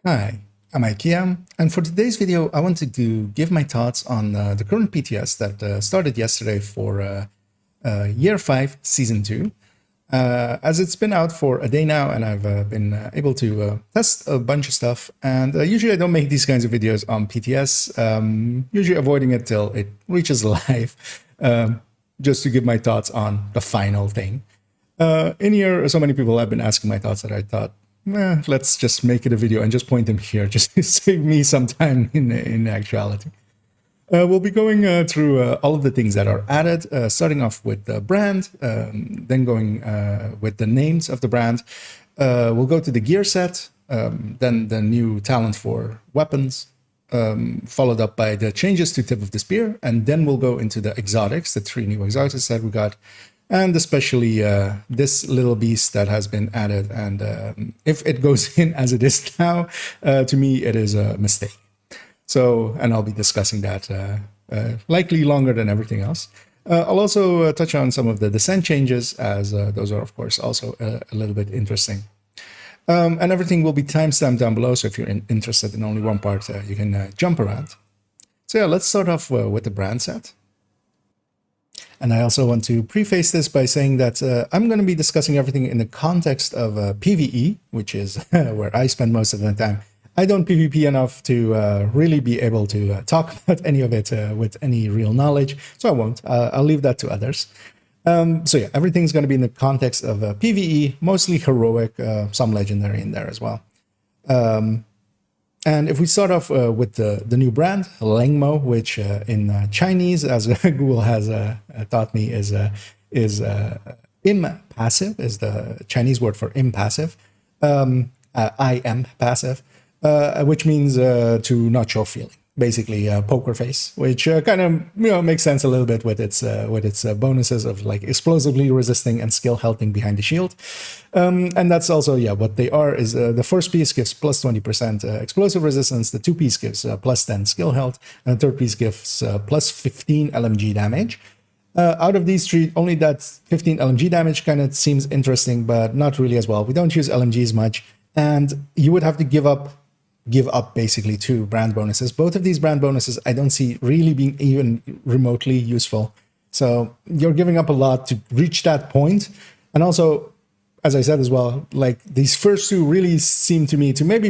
Hi, I'm Ikea, and for today's video, I wanted to give my thoughts on the current PTS that started yesterday for Year 5, Season 2. As it's been out for a day now, and I've been able to test a bunch of stuff, and usually I don't make these kinds of videos on PTS, usually avoiding it till it reaches live, just to give my thoughts on the final thing. In here, so many people have been asking my thoughts that I thought, let's just make it a video and just point them here, just to save me some time in actuality. We'll be going through all of the things that are added, starting off with the brand, then going with the names of the brand. We'll go to the gear set, then the new talent for weapons, followed up by the changes to tip of the spear, and then we'll go into the exotics, the 3 new exotics that we got, and especially this little beast that has been added. And if it goes in as it is now, to me, it is a mistake. So, and I'll be discussing that likely longer than everything else. I'll also touch on some of the descent changes, as those are, of course, also a little bit interesting. And everything will be timestamped down below, so if you're interested in only one part, you can jump around. So yeah, let's start off with the brand set. And I also want to preface this by saying that I'm going to be discussing everything in the context of PvE, which is where I spend most of the time. I don't PvP enough to really be able to talk about any of it with any real knowledge, so I won't. I'll leave that to others. So yeah, everything's going to be in the context of PvE, mostly heroic, some legendary in there as well. And if we start off with the new brand, Lengmo, which in Chinese, as Google has taught me, is impassive, is the Chinese word for impassive. I am passive, which means to not show feeling. Basically, poker face, which kind of makes sense a little bit with its bonuses of like explosively resisting and skill healthing behind the shield, and that's also what they are. Is the first piece gives plus 20% explosive resistance, the 2 piece gives plus 10 skill health, and the 3rd piece gives plus 15 LMG damage. Out of these 3, only that 15 LMG damage kind of seems interesting, but not really as well. We don't use LMGs much, and you would have to give up basically 2 brand bonuses. Both of these brand bonuses I don't see really being even remotely useful. So you're giving up a lot to reach that point. And also, as I said as well, like these first 2 really seem to me to maybe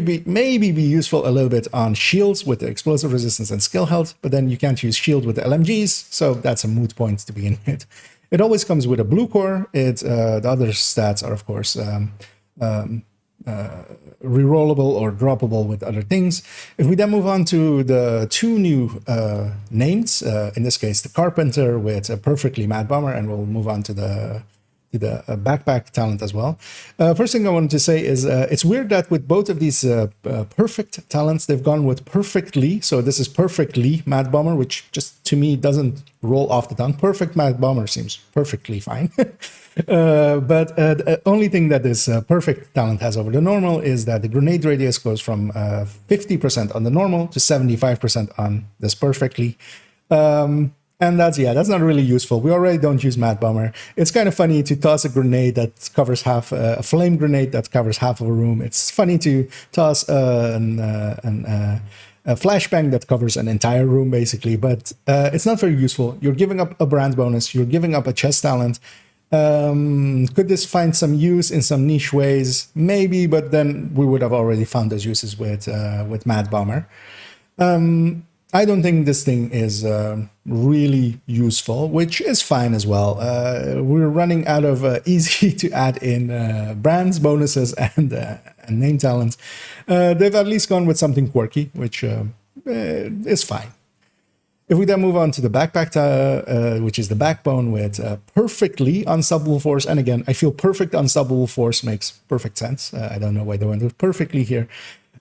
be useful a little bit on shields with the explosive resistance and skill health, but then you can't use shield with the LMGs, so that's a moot point to begin with. It always comes with a blue core. The other stats are, of course, rerollable or droppable with other things. If we then move on to the 2 new names, in this case the Carpenter with a perfectly Mad Bomber, and we'll move on to the backpack talent as well. First thing I wanted to say is it's weird that with both of these perfect talents, they've gone with perfectly. So this is perfectly Mad Bomber, which just to me doesn't roll off the tongue. Perfect Mad Bomber seems perfectly fine. But the only thing that this perfect talent has over the normal is that the grenade radius goes from 50% on the normal to 75% on this perfectly. And that's not really useful. We already don't use Mad Bomber. It's kind of funny to toss a grenade that covers half, a flame grenade that covers half of a room. It's funny to toss a flashbang that covers an entire room, basically, but it's not very useful. You're giving up a brand bonus. You're giving up a chest talent. Could this find some use in some niche ways? Maybe, but then we would have already found those uses with Mad Bomber. I don't think this thing is really useful, which is fine as well. We're running out of easy to add in brands, bonuses, and name talents. They've at least gone with something quirky, which is fine. If we then move on to the backpack, which is the backbone with perfectly unstoppable force, and again, I feel perfect unstoppable force makes perfect sense. I don't know why they went with perfectly here.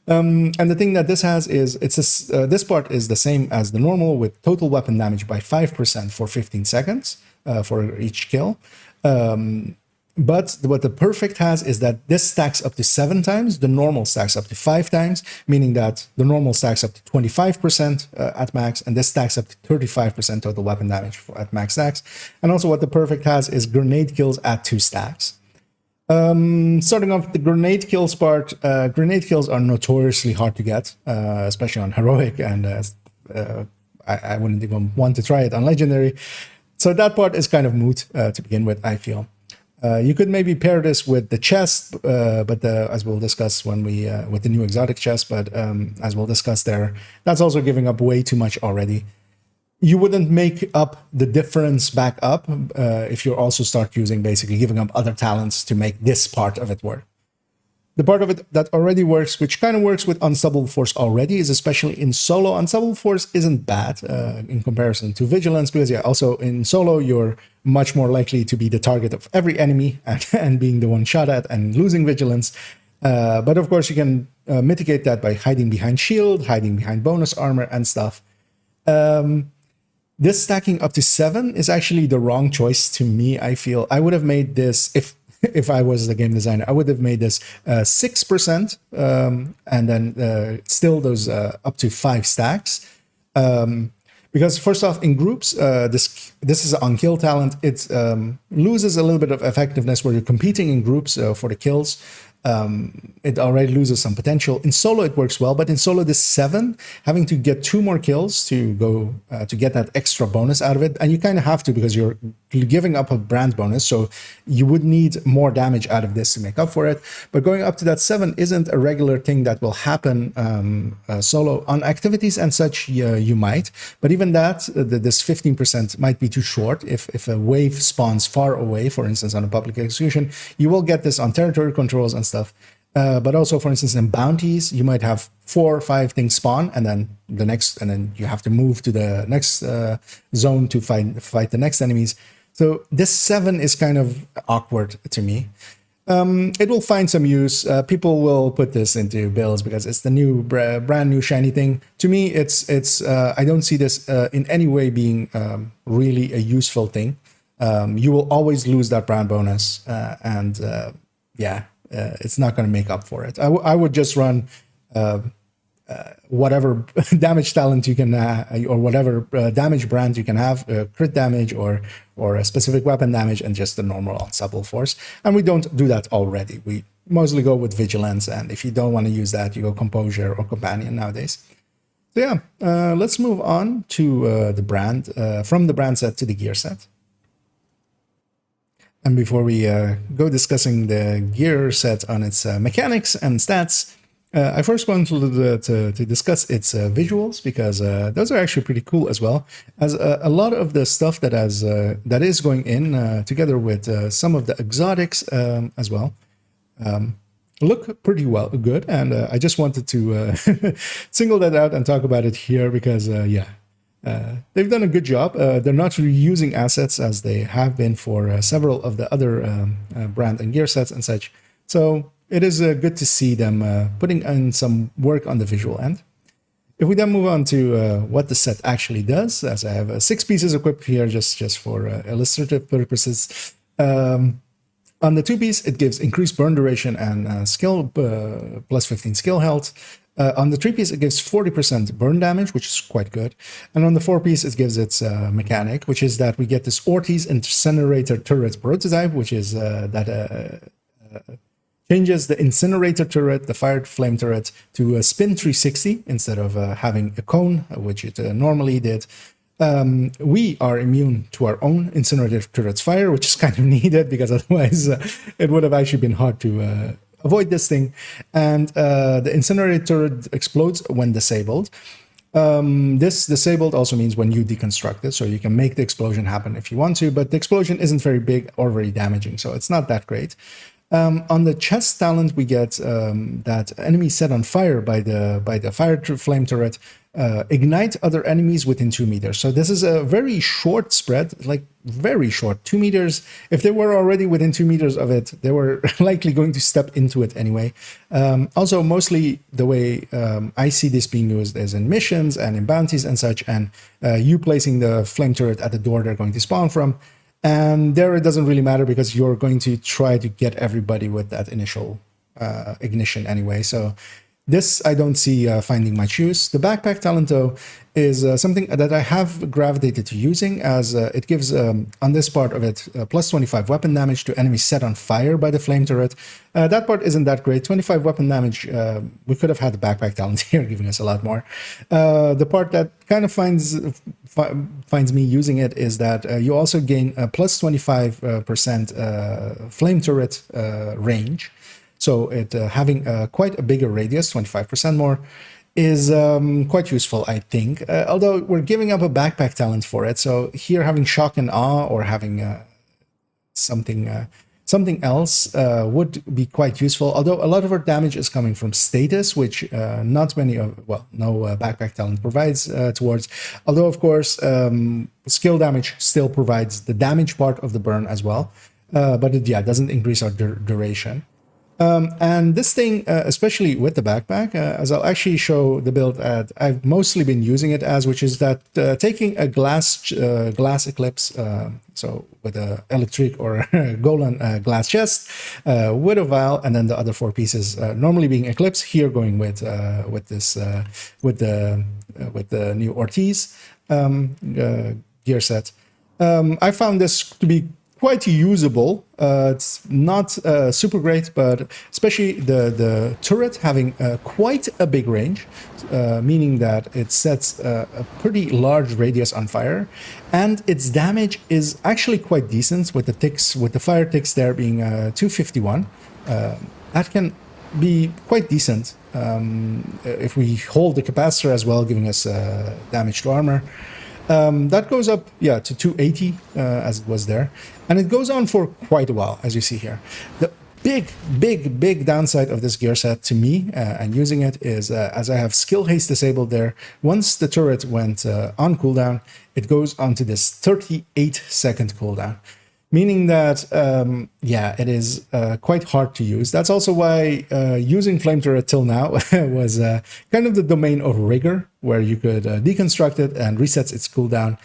And the thing that this has is this part is the same as the normal with total weapon damage by 5% for 15 seconds for each kill. But what the perfect has is that this stacks up to 7 times, the normal stacks up to 5 times, meaning that the normal stacks up to 25% at max, and this stacks up to 35% total weapon damage at max stacks. And also what the perfect has is grenade kills at 2 stacks. Starting off with the grenade kills part, grenade kills are notoriously hard to get, especially on heroic, and I wouldn't even want to try it on legendary. So that part is kind of moot to begin with, I feel. You could maybe pair this with the chest, but as we'll discuss when we with the new exotic chest, but as we'll discuss there, that's also giving up way too much already. You wouldn't make up the difference back up if you also start using basically giving up other talents to make this part of it work. The part of it that already works, which kind of works with Unstoppable Force already, is especially in solo. Unstoppable Force isn't bad in comparison to Vigilance, because yeah, also in solo, you're much more likely to be the target of every enemy and being the one shot at and losing Vigilance. But of course, you can mitigate that by hiding behind shield, hiding behind bonus armor and stuff. This stacking up to 7 is actually the wrong choice to me, I feel. I would have made this, if I was the game designer, I would have made this 6%, and then still those up to 5 stacks. Because first off, in groups, this is on kill talent. It loses a little bit of effectiveness where you're competing in groups for the kills. It already loses some potential. In solo, it works well, but in solo, this 7, having to get 2 more kills to go to get that extra bonus out of it, and you kind of have to because you're giving up a brand bonus, so you would need more damage out of this to make up for it. But going up to that 7 isn't a regular thing that will happen solo. On activities and such, you might, but even that, this 15% might be too short. If a wave spawns far away, for instance, on a public execution, you will get this on territory controls and stuff. But also, for instance, in bounties, you might have 4 or 5 things spawn, and then then you have to move to the next zone to fight the next enemies. So this 7 is kind of awkward to me. It will find some use. People will put this into builds because it's the new brand new shiny thing. To me, it's I don't see this in any way being really a useful thing. You will always lose that brand bonus, and yeah. It's not going to make up for it. I would just run whatever damage talent you can, or whatever damage brand you can have, crit damage or a specific weapon damage, and just the normal Unstoppable Force. And we don't do that already. We mostly go with Vigilance, and if you don't want to use that, you go Composure or Companion nowadays. So yeah, let's move on to the brand, from the brand set to the gear set. And before we go discussing the gear set on its mechanics and stats, I first wanted to discuss its visuals, because those are actually pretty cool as well. As a lot of the stuff that is going in together with some of the exotics as well look pretty good, and I just wanted to single that out and talk about it here because yeah. They've done a good job. They're not reusing assets as they have been for several of the other brand and gear sets and such. So it is good to see them putting in some work on the visual end. If we then move on to what the set actually does, as I have 6 pieces equipped here just for illustrative purposes. On the 2-piece, it gives increased burn duration and skill plus 15 skill health. On the 3-piece, it gives 40% burn damage, which is quite good. And on the 4-piece, it gives its mechanic, which is that we get this Ortiz Incinerator Turret prototype, which is changes the Incinerator Turret, the Fired Flame Turret, to a spin 360 instead of having a cone, which it normally did. We are immune to our own Incinerator Turret's fire, which is kind of needed, because otherwise it would have actually been hard to avoid this thing. And the Incinerator Turret explodes when disabled. This disabled also means when you deconstruct it, so you can make the explosion happen if you want to, but the explosion isn't very big or very damaging, so it's not that great. On the chest talent, we get that enemy set on fire by the fire flame turret ignite other enemies within 2 meters. So this is a very short spread, like very short, 2 meters. If they were already within 2 meters of it, they were likely going to step into it anyway. Also, mostly the way I see this being used is in missions and in bounties and such, and you placing the flame turret at the door they're going to spawn from. And there it doesn't really matter because you're going to try to get everybody with that initial ignition anyway. So This I don't see finding much use. The backpack talent, though, is something that I have gravitated to using, as it gives, on this part of it, plus 25 weapon damage to enemies set on fire by the flame turret. That part isn't that great. 25 weapon damage, we could have had the backpack talent here giving us a lot more. The part that kind of finds me using it is that you also gain a plus 25% flame turret range. So it having quite a bigger radius, 25% more, is quite useful, I think. Although we're giving up a backpack talent for it, so here having shock and awe or having something else would be quite useful. Although a lot of our damage is coming from status, which not many of, well, no backpack talent provides towards. Although of course skill damage still provides the damage part of the burn as well, but it doesn't increase our duration. And this thing, especially with the backpack, as I'll actually show the build that I've mostly been using it as, which is that taking a glass eclipse, so with a electric or golden glass chest, with a vial, and then the other 4 pieces normally being eclipse. Here going with the new Ortiz Gearset. I found this to be quite usable. It's not super great, but especially the turret having quite a big range, meaning that it sets a pretty large radius on fire, and its damage is actually quite decent with the ticks, with the fire ticks there being 251. That can be quite decent if we hold the capacitor as well, giving us damage to armor. That goes up, to 280 as it was there, and it goes on for quite a while, as you see here. The big downside of this gear set to me and using it is, as I have skill haste disabled there, once the turret went on cooldown, it goes on to this 38-second cooldown. Meaning that, it is quite hard to use. That's also why using Flame Turret till now was kind of the domain of rigor, where you could deconstruct it and resets its cooldown.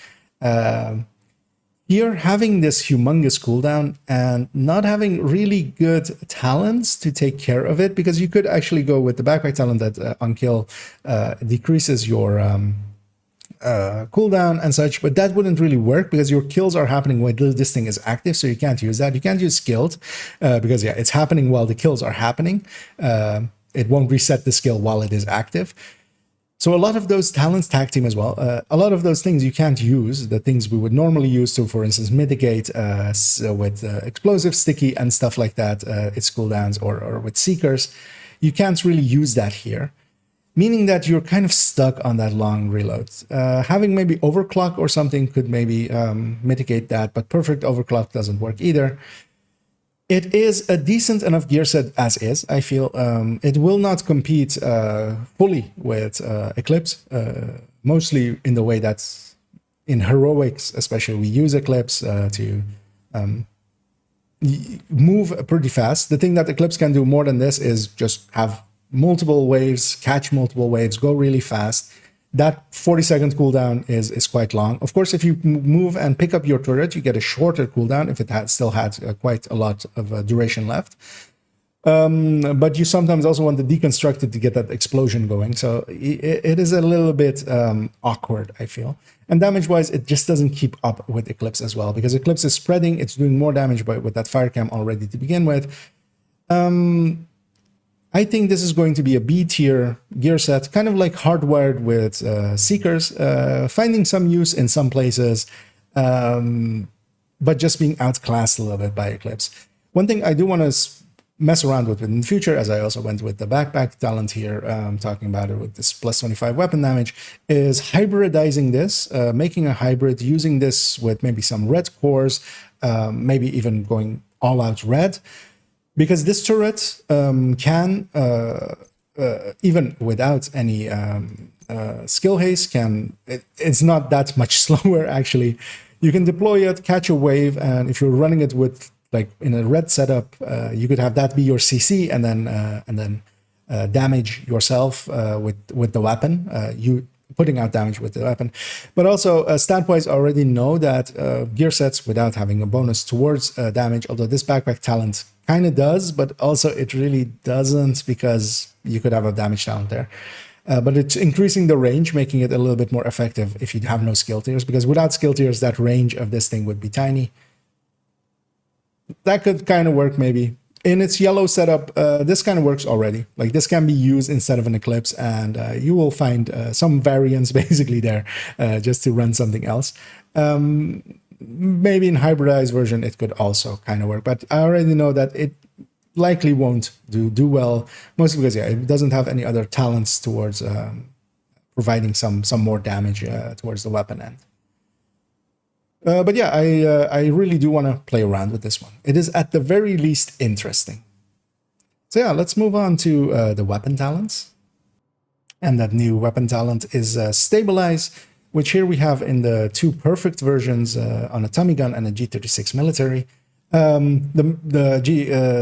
Here, having this humongous cooldown and not having really good talents to take care of it, because you could actually go with the backpack talent that on kill decreases your cooldown and such, but that wouldn't really work because your kills are happening while this thing is active, so you can't use that. You can't use skilled because it's happening while the kills are happening. It won't reset the skill while it is active. So a lot of those talents, tag team as well, a lot of those things you can't use, the things we would normally use to, for instance, mitigate with explosive, sticky, and stuff like that, its cooldowns, or with seekers. You can't really use that here, meaning that you're kind of stuck on that long reload. Having maybe overclock or something could maybe mitigate that, but perfect overclock doesn't work either. It is a decent enough gear set as is, I feel. It will not compete fully with Eclipse, mostly in the way that's in heroics, especially we use Eclipse to move pretty fast. The thing that Eclipse can do more than this is just have multiple waves, catch multiple waves, go really fast. That 40-second cooldown is quite long. Of course, if you move and pick up your turret, you get a shorter cooldown if it still had quite a lot of duration left. But you sometimes also want to deconstruct it to get that explosion going. So it is a little bit awkward, I feel. And damage-wise, it just doesn't keep up with Eclipse as well, because Eclipse is spreading, it's doing more damage with that fire cam already to begin with. I think this is going to be a B-tier gear set, kind of like hardwired with Seekers, finding some use in some places, but just being outclassed a little bit by Eclipse. One thing I do want to mess around with in the future, as I also went with the backpack talent here, talking about it with this plus 25 weapon damage, is hybridizing this, making a hybrid, using this with maybe some red cores, maybe even going all out red. Because this turret can, even without any skill haste, it's not that much slower actually. You can deploy it, catch a wave, and if you're running it with, like, in a red setup, you could have that be your CC and then damage yourself with the weapon. putting out damage with the weapon. But also, stat-wise, I already know that gear sets without having a bonus towards damage, although this backpack talent kind of does, but also it really doesn't because you could have a damage talent there. But it's increasing the range, making it a little bit more effective if you have no skill tiers, because without skill tiers, that range of this thing would be tiny. That could kind of work maybe. In its yellow setup, this kind of works already. Like this can be used instead of an Eclipse, and you will find some variants basically there just to run something else. Maybe in hybridized version, it could also kind of work, but I already know that it likely won't do well, mostly because it doesn't have any other talents towards providing some more damage towards the weapon end. But yeah, I really do want to play around with this one. It is at the very least interesting. So yeah, let's move on to the weapon talents. And that new weapon talent is Stabilize, which here we have in the two perfect versions on a Tommy gun and a G36 military. The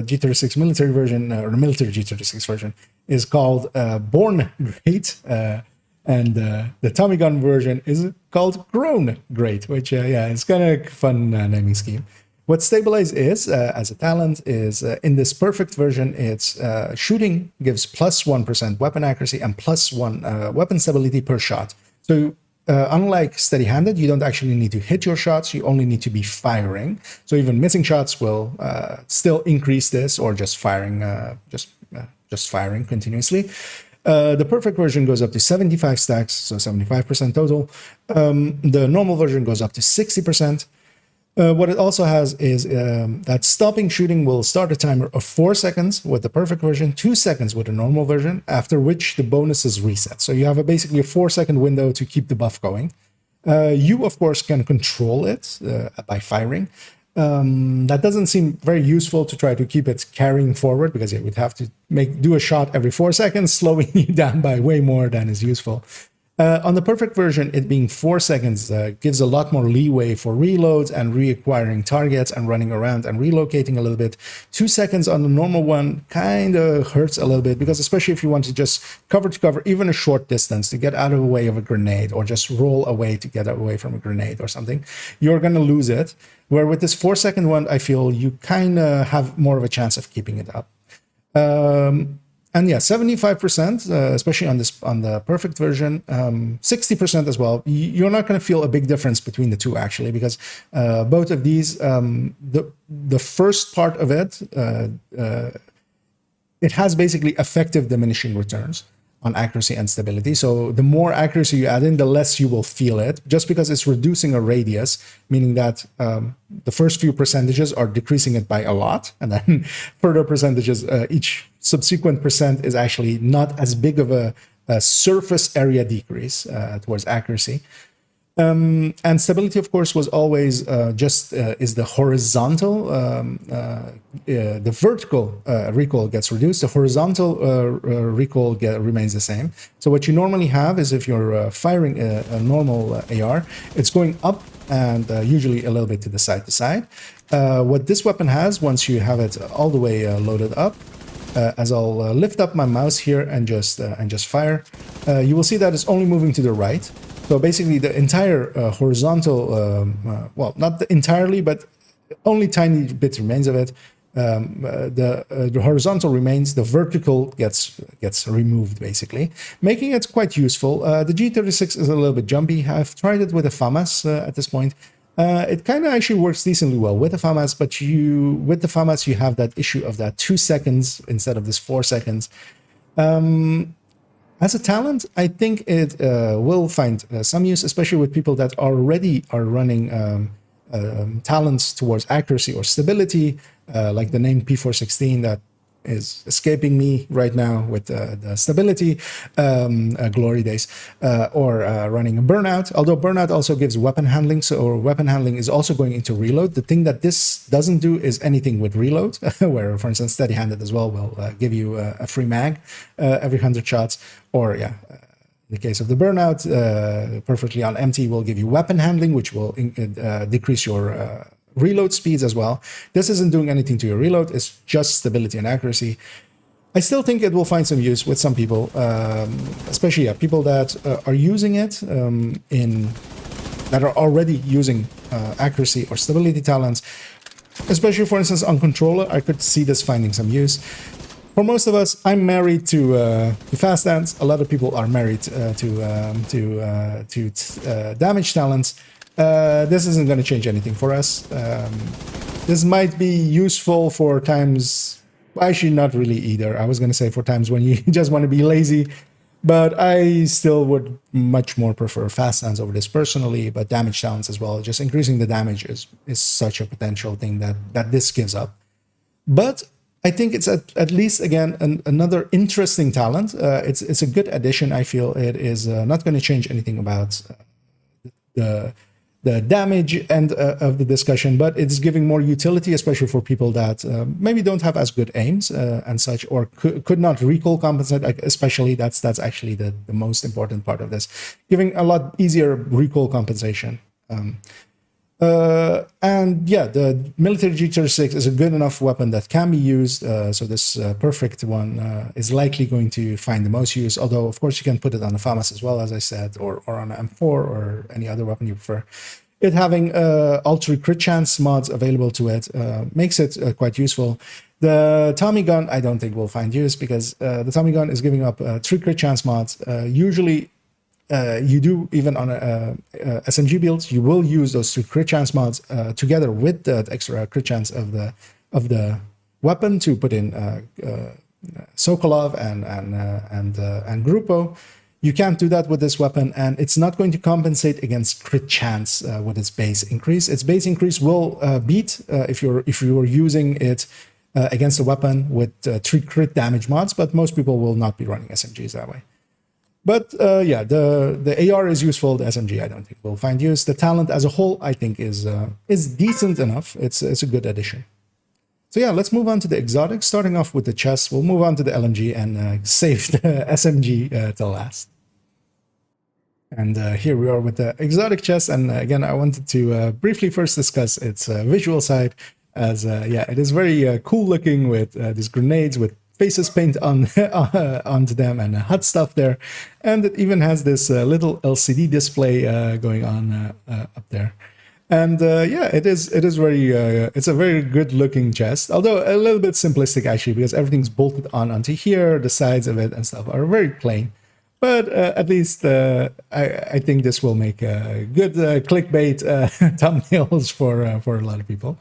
G36 military version, or the military G36 version, is called Born Great. And the Tommy gun version is called Grown Great, which, yeah, it's kind of a fun naming scheme. What Stabilize is, as a talent, is in this perfect version, it's shooting gives +1% weapon accuracy and +1 weapon stability per shot. So unlike steady-handed, you don't actually need to hit your shots, you only need to be firing. So even missing shots will still increase this, or just firing, just firing continuously. The perfect version goes up to 75 stacks, so 75% total. The normal version goes up to 60%. What it also has is that stopping shooting will start a timer of 4 seconds with the perfect version, 2 seconds with the normal version, after which the bonus is reset. So you have basically a 4-second window to keep the buff going. You, of course, can control it by firing. That doesn't seem very useful to try to keep it carrying forward, because it would have to do a shot every 4 seconds, slowing you down by way more than is useful. On the perfect version, it being 4 seconds gives a lot more leeway for reloads and reacquiring targets and running around and relocating a little bit. 2 seconds on the normal one kind of hurts a little bit, because especially if you want to just cover even a short distance to get out of the way of a grenade, or just roll away to get away from a grenade or something, you're going to lose it. Where with this 4-second one, I feel you kind of have more of a chance of keeping it up. And yeah, 75%, especially on the perfect version, 60% as well. You're not going to feel a big difference between the two, actually, because both of these, the first part of it, it has basically effective diminishing returns on accuracy and stability. So the more accuracy you add in, the less you will feel it, just because it's reducing a radius, meaning that the first few percentages are decreasing it by a lot, and then further percentages, each subsequent percent is actually not as big of a surface area decrease towards accuracy. And stability, of course, was always is the horizontal. The vertical recoil gets reduced. The horizontal recoil remains the same. So what you normally have is, if you're firing a normal AR, it's going up and usually a little bit to the side to side. What this weapon has, once you have it all the way loaded up, as I'll lift up my mouse here and just fire, you will see that it's only moving to the right. So basically, the entire horizontal, well, not entirely, but only tiny bits remains of it. The horizontal remains, the vertical gets removed, basically, making it quite useful. The G36 is a little bit jumpy. I've tried it with a FAMAS at this point. It kind of actually works decently well with the FAMAS, but with the FAMAS, you have that issue of that 2 seconds instead of this 4 seconds. As a talent, I think it will find some use, especially with people that already are running talents towards accuracy or stability, like the name P416 that is escaping me right now with the stability, glory days, or running a burnout. Although burnout also gives weapon handling, so weapon handling is also going into reload. The thing that this doesn't do is anything with reload, where, for instance, steady-handed as well will give you a free mag every 100 shots, or yeah. In the case of the burnout, perfectly on empty will give you weapon handling, which will decrease your reload speeds as well. This isn't doing anything to your reload, it's just stability and accuracy. I still think it will find some use with some people, especially people that are using it that are already using accuracy or stability talents. Especially, for instance, on controller, I could see this finding some use. For most of us, I'm married to fast dance. A lot of people are married to damage talents. This isn't going to change anything for us. This might be useful for times, actually not really either. I was going to say for times when you just want to be lazy, but I still would much more prefer fast dance over this personally, but damage talents as well. Just increasing the damage is such a potential thing that this gives up. But I think it's at least, again, another interesting talent. It's a good addition, I feel. It is not going to change anything about the damage end of the discussion, but it's giving more utility, especially for people that maybe don't have as good aims and such, or could not recoil compensate. Especially that's actually the most important part of this, giving a lot easier recoil compensation. And yeah, the military G36 is a good enough weapon that can be used. So this perfect one is likely going to find the most use. Although, of course, you can put it on a FAMAS as well, as I said, or on an M4 or any other weapon you prefer. It having all-3 crit chance mods available to it makes it quite useful. The Tommy gun, I don't think will find use because the Tommy gun is giving up 3 crit chance mods. Usually, you do, even on SMG builds, you will use those 3 crit chance mods together with the extra crit chance of the weapon to put in Sokolov and Grupo. You can't do that with this weapon, and it's not going to compensate against crit chance with its base increase. Its base increase will beat if you're using it against a weapon with 3 crit damage mods, but most people will not be running SMGs that way. But yeah, the AR is useful. The SMG, I don't think will find use. The talent as a whole, I think, is decent enough. It's a good addition. So yeah, let's move on to the exotics. Starting off with the chest, we'll move on to the LMG and save the SMG till last. And here we are with the exotic chest. And again, I wanted to briefly first discuss its visual side, as yeah, it is very cool looking with these grenades with faces painted on onto them and hot stuff there, and it even has this little LCD display going on up there. And yeah, it is very it's a very good looking chest, although a little bit simplistic actually, because everything's bolted onto here. The sides of it and stuff are very plain, but at least I think this will make good clickbait thumbnails for a lot of people.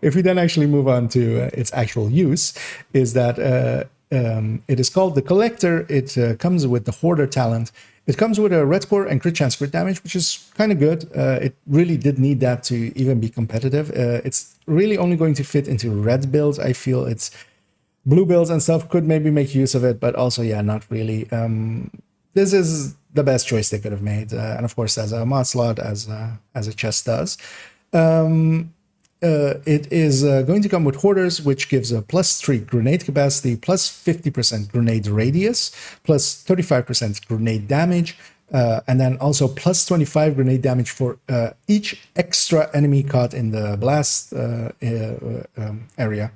If we then actually move on to its actual use, is that it is called the Collector. It comes with the Hoarder talent. It comes with a red score and crit chance crit damage, which is kind of good. It really did need that to even be competitive. It's really only going to fit into red builds. I feel it's blue builds and stuff could maybe make use of it, but also, yeah, not really. This is the best choice they could have made. And of course, as a mod slot, as a chest does. It is going to come with Hoarders, which gives a +3 grenade capacity, +50% grenade radius, +35% grenade damage, and then also +25 grenade damage for each extra enemy caught in the blast area.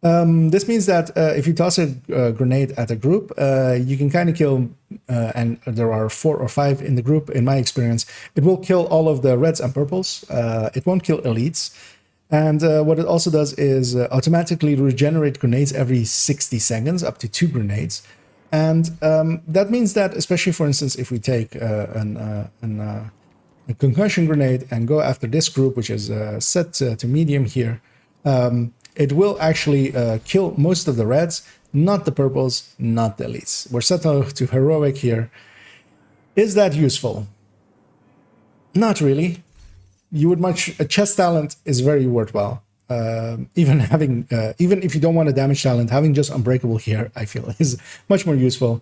This means that if you toss a grenade at a group, you can kind of kill, and there are 4 or 5 in the group, in my experience, it will kill all of the reds and purples. It won't kill elites. And what it also does is automatically regenerate grenades every 60 seconds, up to 2 grenades. And that means that, especially for instance, if we take a concussion grenade and go after this group, which is set to medium here, it will actually kill most of the reds, not the purples, not the elites. We're set to heroic here. Is that useful? Not really. You would a chest talent is very worthwhile. Even if you don't want a damage talent, having just unbreakable here, I feel is much more useful.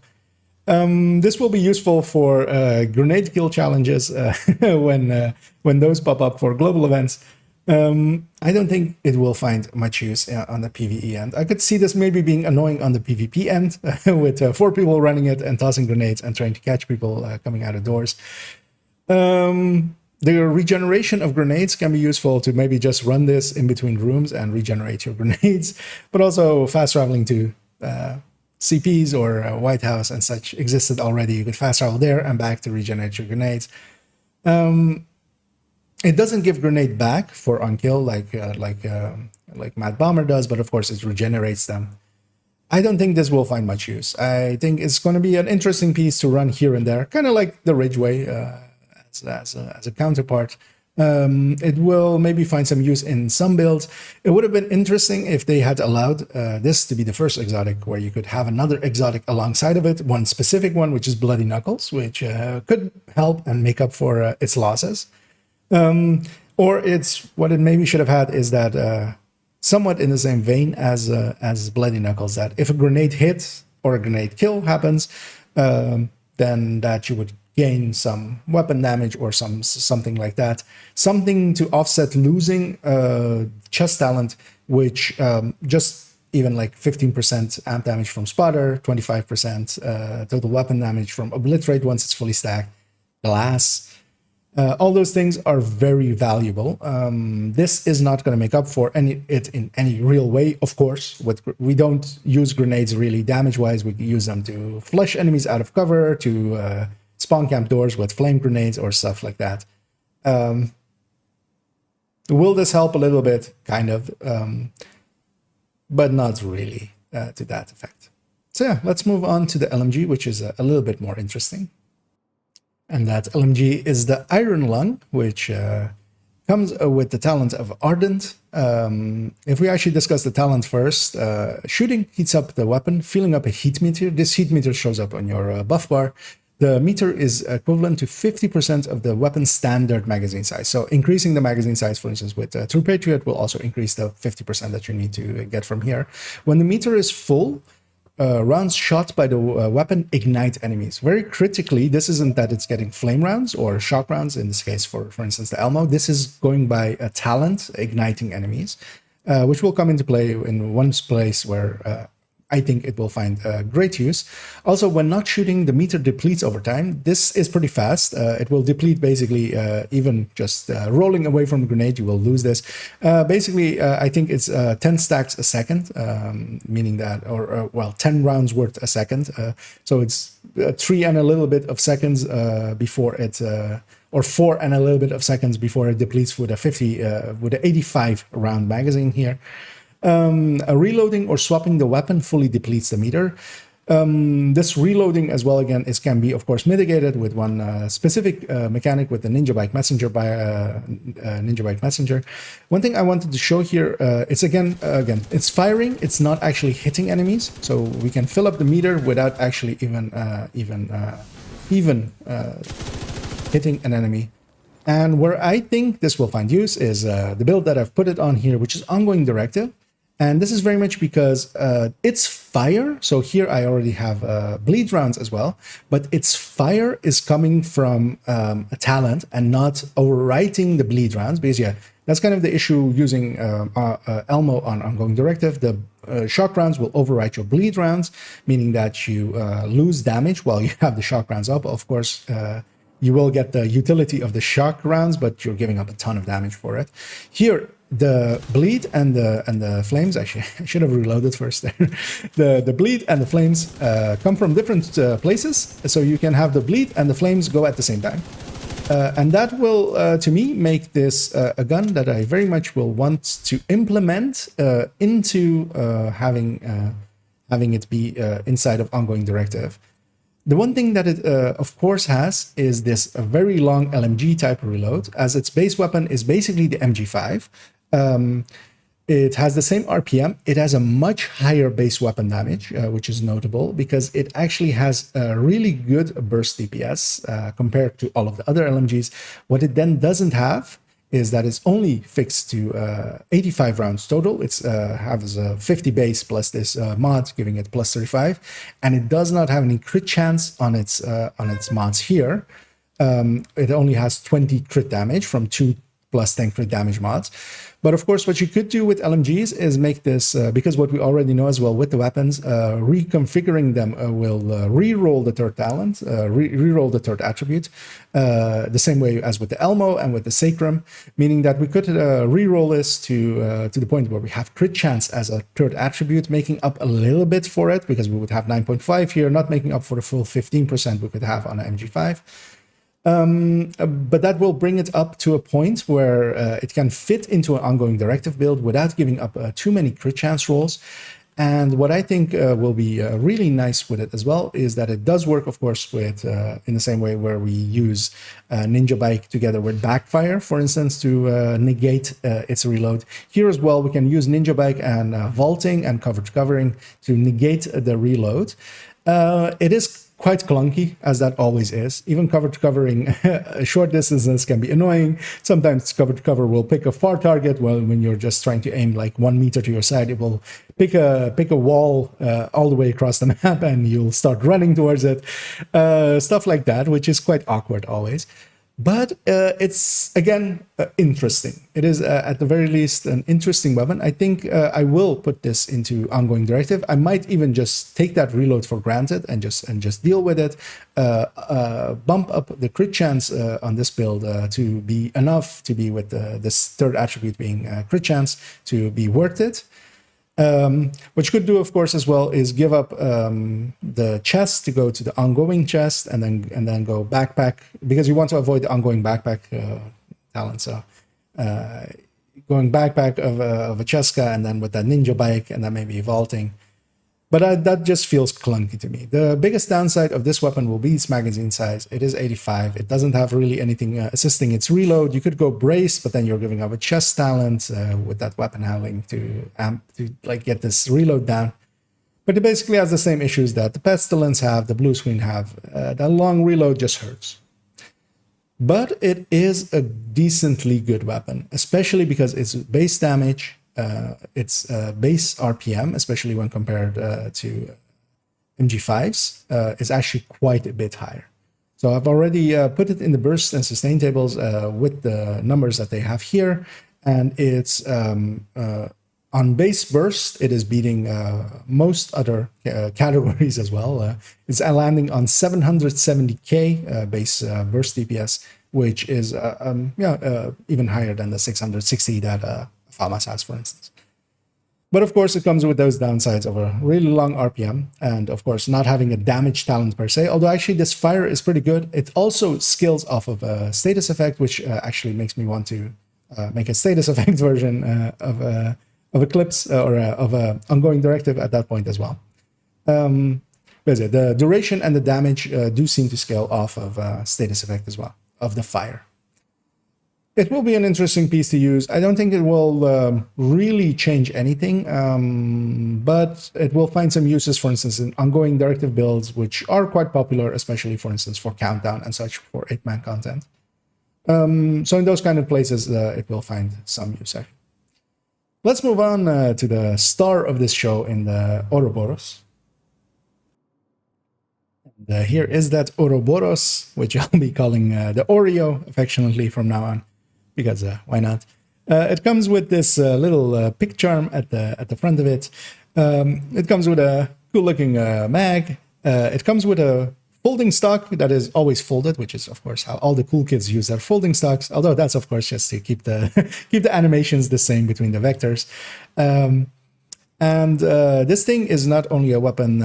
This will be useful for grenade kill challenges when those pop up for global events. I don't think it will find much use on the PvE end. I could see this maybe being annoying on the PvP end with 4 people running it and tossing grenades and trying to catch people coming out of doors. The regeneration of grenades can be useful to maybe just run this in between rooms and regenerate your grenades, but also fast traveling too. CPs or White House and such existed already. You could fast travel there and back to regenerate your grenades. It doesn't give grenade back for on kill like Mad Bomber does, but of course it regenerates them. I don't think this will find much use. I think it's going to be an interesting piece to run here and there, kind of like the Ridgeway as a counterpart. It will maybe find some use in some builds. It would have been interesting if they had allowed this to be the first exotic where you could have another exotic alongside of it, one specific one, which is Bloody Knuckles, which could help and make up for its losses. Or it's what it maybe should have had is that somewhat in the same vein as Bloody Knuckles, that if a grenade hit or a grenade kill happens, then that you would gain some weapon damage or something like that, something to offset losing chest talent, which just even like 15% amp damage from spotter, 25% total weapon damage from obliterate once it's fully stacked, glass. All those things are very valuable. This is not going to make up for it in any real way, of course. We don't use grenades really damage-wise. We use them to flush enemies out of cover, to spawn camp doors with flame grenades or stuff like that. Will this help a little bit? Kind of. But not really to that effect. So yeah, let's move on to the LMG, which is a little bit more interesting. And that LMG is the Iron Lung, which comes with the talent of Ardent. If we actually discuss the talent first, shooting heats up the weapon, filling up a heat meter. This heat meter shows up on your buff bar. The meter is equivalent to 50% of the weapon's standard magazine size. So increasing the magazine size, for instance, with True Patriot will also increase the 50% that you need to get from here. When the meter is full, rounds shot by the weapon ignite enemies. Very critically, this isn't that it's getting flame rounds or shock rounds, in this case, for instance, the Elmo. This is going by a talent igniting enemies, which will come into play in one place where I think it will find great use. Also, when not shooting, the meter depletes over time. This is pretty fast. It will deplete basically even just rolling away from the grenade, you will lose this. Basically, I think it's 10 stacks a second, meaning that, well, 10 rounds worth a second. So it's 3 and a little bit of seconds before it, or 4 and a little bit of seconds before it depletes with a 85 round magazine here. Reloading or swapping the weapon fully depletes the meter. This reloading as well, again, can be, of course, mitigated with one specific mechanic with the Ninja Bike Messenger by Ninja Bike Messenger. One thing I wanted to show here, it's again, it's firing. It's not actually hitting enemies, so we can fill up the meter without actually even hitting an enemy. And where I think this will find use is the build that I've put it on here, which is Ongoing Directive. And this is very much because its fire, so here I already have bleed rounds as well, but its fire is coming from a talent and not overwriting the bleed rounds, because yeah, that's kind of the issue using Elmo on Ongoing Directive. The shock rounds will overwrite your bleed rounds, meaning that you lose damage while you have the shock rounds up. Of course, you will get the utility of the shock rounds, but you're giving up a ton of damage for it. Here, the bleed and the flames, actually, I should have reloaded first there. The bleed and the flames come from different places, so you can have the bleed and the flames go at the same time. And that will, to me, make this a gun that I very much will want to implement into having it be inside of Ongoing Directive. The one thing that it, of course, has is this very long LMG type of reload, as its base weapon is basically the MG5. It has the same RPM. It has a much higher base weapon damage, which is notable because it actually has a really good burst DPS compared to all of the other LMGs. What it then doesn't have is that it's only fixed to 85 rounds total. It's has a 50 base plus this mod, giving it plus 35, and it does not have any crit chance on its mods here. It only has 20 crit damage from 2 plus 10 crit damage mods. But of course, what you could do with LMGs is make this, because what we already know as well with the weapons, reconfiguring them will re-roll the third talent, re-roll the third attribute, the same way as with the Elmo and with the Sacrum, meaning that we could re-roll this to the point where we have crit chance as a third attribute, making up a little bit for it, because we would have 9.5 here, not making up for the full 15% we could have on an MG5. But that will bring it up to a point where it can fit into an ongoing directive build without giving up too many crit chance rolls. And what I think will be really nice with it as well is that it does work, of course, with in the same way where we use Ninja Bike together with Backfire, for instance, to negate its reload. Here as well, we can use Ninja Bike and vaulting and cover to covering to negate the reload. It is quite clunky, as that always is. Even cover to covering short distances can be annoying. Sometimes cover to cover will pick a far target. Well, when you're just trying to aim like 1 meter to your side, it will pick a wall all the way across the map, and you'll start running towards it. Stuff like that, which is quite awkward always. But it's, again, interesting. It is, at the very least, an interesting weapon. I think I will put this into ongoing directive. I might even just take that reload for granted and just deal with it. Bump up the crit chance on this build to be enough to be with this third attribute being crit chance to be worth it. What you could do, of course, as well is give up the chest to go to the ongoing chest, and then go backpack, because you want to avoid the ongoing backpack talent. So going backpack of a Cheska, and then with that Ninja Bike, and then maybe vaulting. But that just feels clunky to me. The biggest downside of this weapon will be its magazine size. It is 85. It doesn't have really anything assisting its reload. You could go brace, but then you're giving up a chest talent with that weapon handling to like get this reload down. But it basically has the same issues that the Pestilence have, the Blue Screen have. That long reload just hurts. But it is a decently good weapon, especially because its base damage, its base RPM, especially when compared to MG5s, is actually quite a bit higher. So I've already put it in the burst and sustain tables with the numbers that they have here, and it's on base burst, it is beating most other categories as well. It's landing on 770k base burst DPS, which is even higher than the 660 that FAMAS has, for instance. But of course, it comes with those downsides of a really long RPM, and of course, not having a damage talent per se, although actually this fire is pretty good. It also skills off of a status effect, which actually makes me want to make a status effect version of Eclipse or of a ongoing directive at that point as well. The duration and the damage do seem to scale off of status effect as well, of the fire. It will be an interesting piece to use. I don't think it will really change anything, but it will find some uses, for instance, in ongoing directive builds, which are quite popular, especially, for instance, for Countdown and such, for 8-man content. So in those kind of places, it will find some use. Let's move on to the star of this show in the Ouroboros. And here is that Ouroboros, which I'll be calling the Oreo affectionately from now on, because why not? It comes with this little pick charm at the front of it. It comes with a cool-looking mag. It comes with a folding stock that is always folded, which is, of course, how all the cool kids use their folding stocks. Although that's, of course, just to keep the keep the animations the same between the vectors. This thing is not only a weapon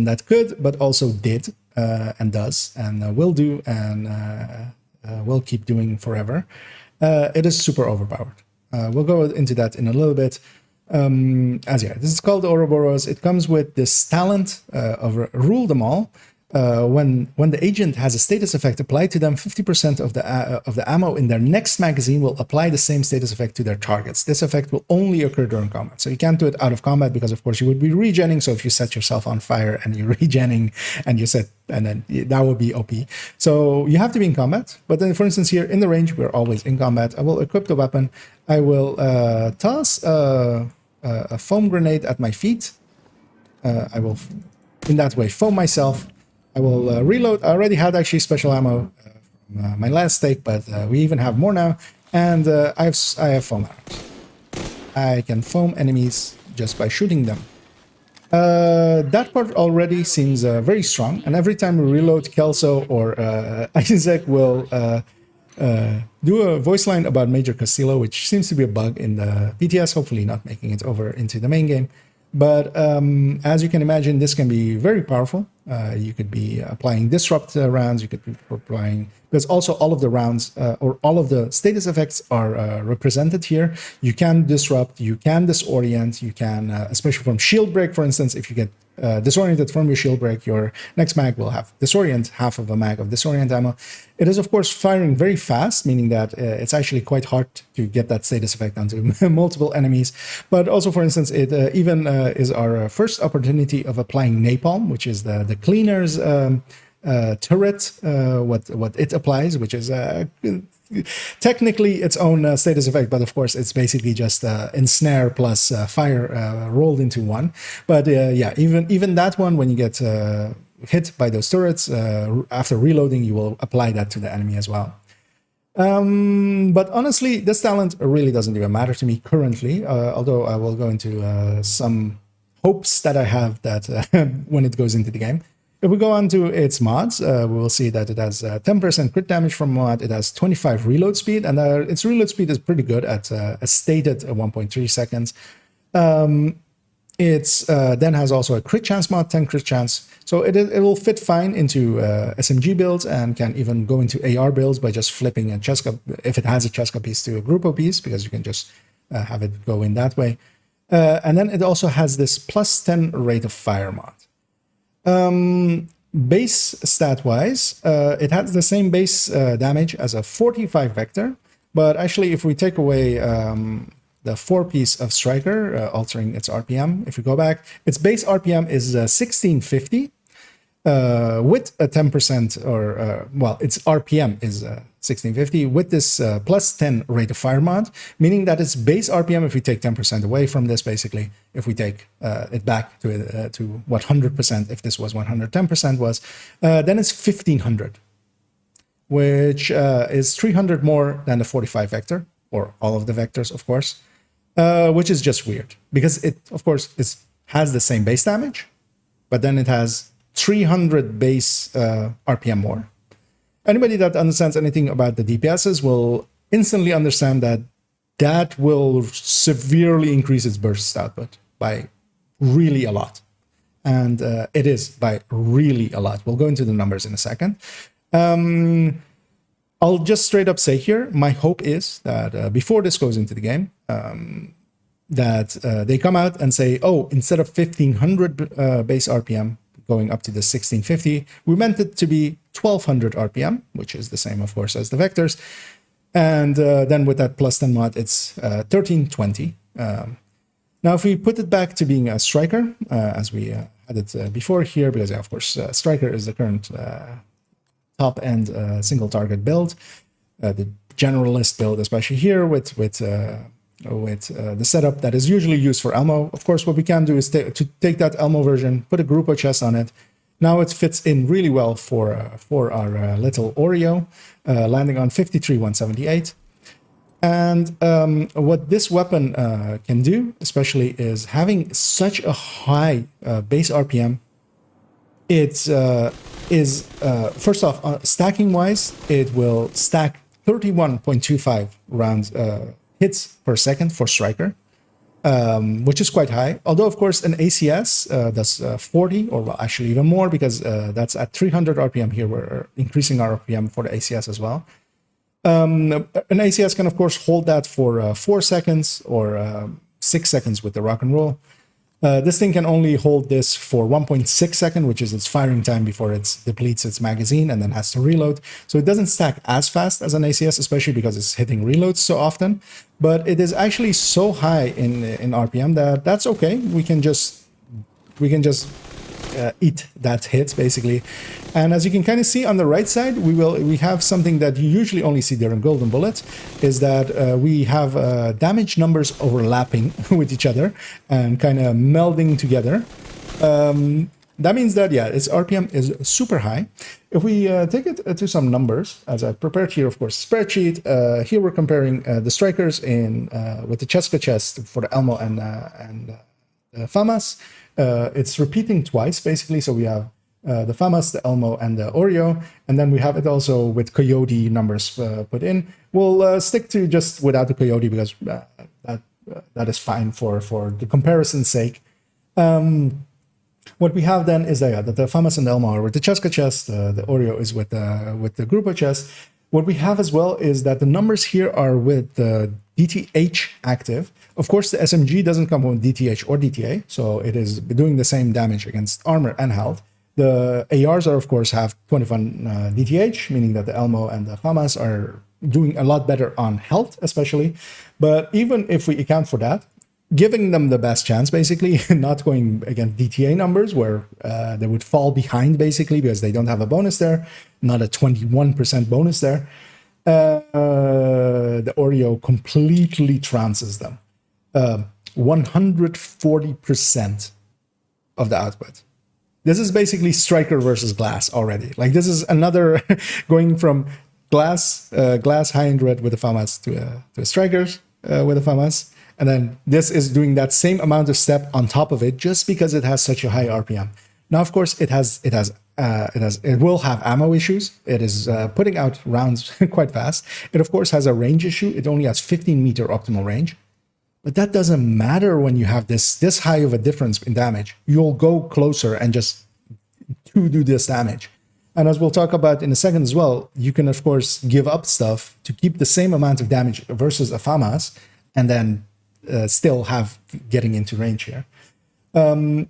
that could, but also did and does and will do and will keep doing forever. It is super overpowered. We'll go into that in a little bit. This is called Ouroboros. It comes with this talent of Rule Them All. When the agent has a status effect applied to them, 50% of the ammo in their next magazine will apply the same status effect to their targets. This effect will only occur during combat. So you can't do it out of combat because, of course, you would be regenning. So if you set yourself on fire and you're regenning and then that would be OP. So you have to be in combat. But then, for instance, here in the range, we're always in combat. I will equip the weapon. I will toss a foam grenade at my feet. I will, in that way, foam myself. I will reload. I already had actually special ammo my last stake, but we even have more now. And I have foam arrows. I can foam enemies just by shooting them. That part already seems very strong, and every time we reload, Kelso or Isaac will do a voice line about Major Castillo, which seems to be a bug in the PTS, hopefully not making it over into the main game. But as you can imagine, this can be very powerful. You could be applying disrupt rounds, you could be applying, because also all of the rounds or all of the status effects are represented here. You can disrupt, you can disorient, you can, especially from shield break, for instance, if you get disoriented from your shield break, your next mag will have disorient, half of a mag of disorient ammo. It is, of course, firing very fast, meaning that it's actually quite hard to get that status effect onto multiple enemies. But also, for instance, it even is our first opportunity of applying napalm, which is the cleaner's turret, what it applies, which is technically its own status effect, but of course it's basically just ensnare plus fire rolled into one. But yeah, even that one, when you get hit by those turrets, after reloading, you will apply that to the enemy as well. But honestly, this talent really doesn't even matter to me currently, although I will go into some hopes that I have that when it goes into the game. If we go on to its mods, we will see that it has 10% crit damage from mod, it has 25 reload speed, and its reload speed is pretty good at a stated 1.3 seconds. It's then has also a crit chance mod, 10 crit chance, so it will fit fine into SMG builds and can even go into AR builds by just flipping a Cheska, if it has a Cheska piece, to a Grupo piece, because you can just have it go in that way. And then it also has this plus 10 rate of fire mod. Base stat wise, it has the same base damage as a 45 vector, but actually if we take away the 4-piece of striker, altering its RPM, if we go back, its base RPM is 1650 with a 10% or well, its RPM is 1650 with this plus 10 rate of fire mod, meaning that its base RPM, if we take 10% away from this, basically, if we take it back to what 100%, if this was 110% was, then it's 1500, which is 300 more than the 45 vector, or all of the vectors, of course, which is just weird, because it, of course, has the same base damage, but then it has 300 base RPM more. Anybody that understands anything about the DPSs will instantly understand that that will severely increase its burst output by really a lot. And it is by really a lot. We'll go into the numbers in a second. I'll just straight up say here, my hope is that before this goes into the game, that they come out and say, oh, instead of 1500 base RPM, going up to the 1650, we meant it to be 1200 RPM, which is the same, of course, as the vectors. And then with that plus 10 mod, it's 1320. Now, if we put it back to being a striker, as we had it before here, because, of course, striker is the current top-end single target build, the generalist build, especially here with the setup that is usually used for Elmo. Of course, what we can do is to take that Elmo version, put a Grupo chest on it. Now it fits in really well for our little Oreo, landing on 53,178. And what this weapon can do, especially, is having such a high base RPM. It is, first off, stacking-wise, it will stack 31.25 rounds hits per second for striker, which is quite high. Although, of course, an ACS does 40, or well, actually even more, because that's at 300 RPM here. We're increasing our RPM for the ACS as well. An ACS can, of course, hold that for 4 seconds or 6 seconds with the rock and roll. This thing can only hold this for 1.6 seconds, which is its firing time before it depletes its magazine and then has to reload. So it doesn't stack as fast as an ACS, especially because it's hitting reloads so often. But it is actually so high in RPM that that's okay. We can just eat that hit, basically. And as you can kind of see on the right side, we have something that you usually only see during Golden Bullet, is that we have damage numbers overlapping with each other and kind of melding together. that means that, yeah, its RPM is super high. If we take it to some numbers, as I've prepared here, of course, spreadsheet, here we're comparing the strikers in with the Cheska chest for the Elmo and the FAMAS. It's repeating twice, basically. So we have the FAMAS, the Elmo, and the Oreo. And then we have it also with Coyote numbers put in. We'll stick to just without the Coyote because that is fine for the comparison's sake. What we have then is that the FAMAS and the Elmo are with the Cheska chest, the Oreo is with the Grupo chest. What we have as well is that the numbers here are with the DTH active. Of course, the SMG doesn't come with DTH or DTA, so it is doing the same damage against armor and health. The ARs are, of course, have 21 DTH, meaning that the Elmo and the FAMAS are doing a lot better on health, especially. But even if we account for that, giving them the best chance, basically, not going against DTA numbers where they would fall behind, basically, because they don't have a bonus there, not a 21% bonus there. The Oreo completely trances them. 140% of the output. This is basically striker versus glass already. Like, this is another going from glass high-end red with the FAMAS to strikers with the FAMAS. And then this is doing that same amount of step on top of it just because it has such a high RPM. Now, of course, it will have ammo issues. It is putting out rounds quite fast. It, of course, has a range issue. It only has 15-meter optimal range. But that doesn't matter when you have this high of a difference in damage. You'll go closer and just do this damage. And as we'll talk about in a second as well, you can, of course, give up stuff to keep the same amount of damage versus a FAMAS and then still have getting into range here. And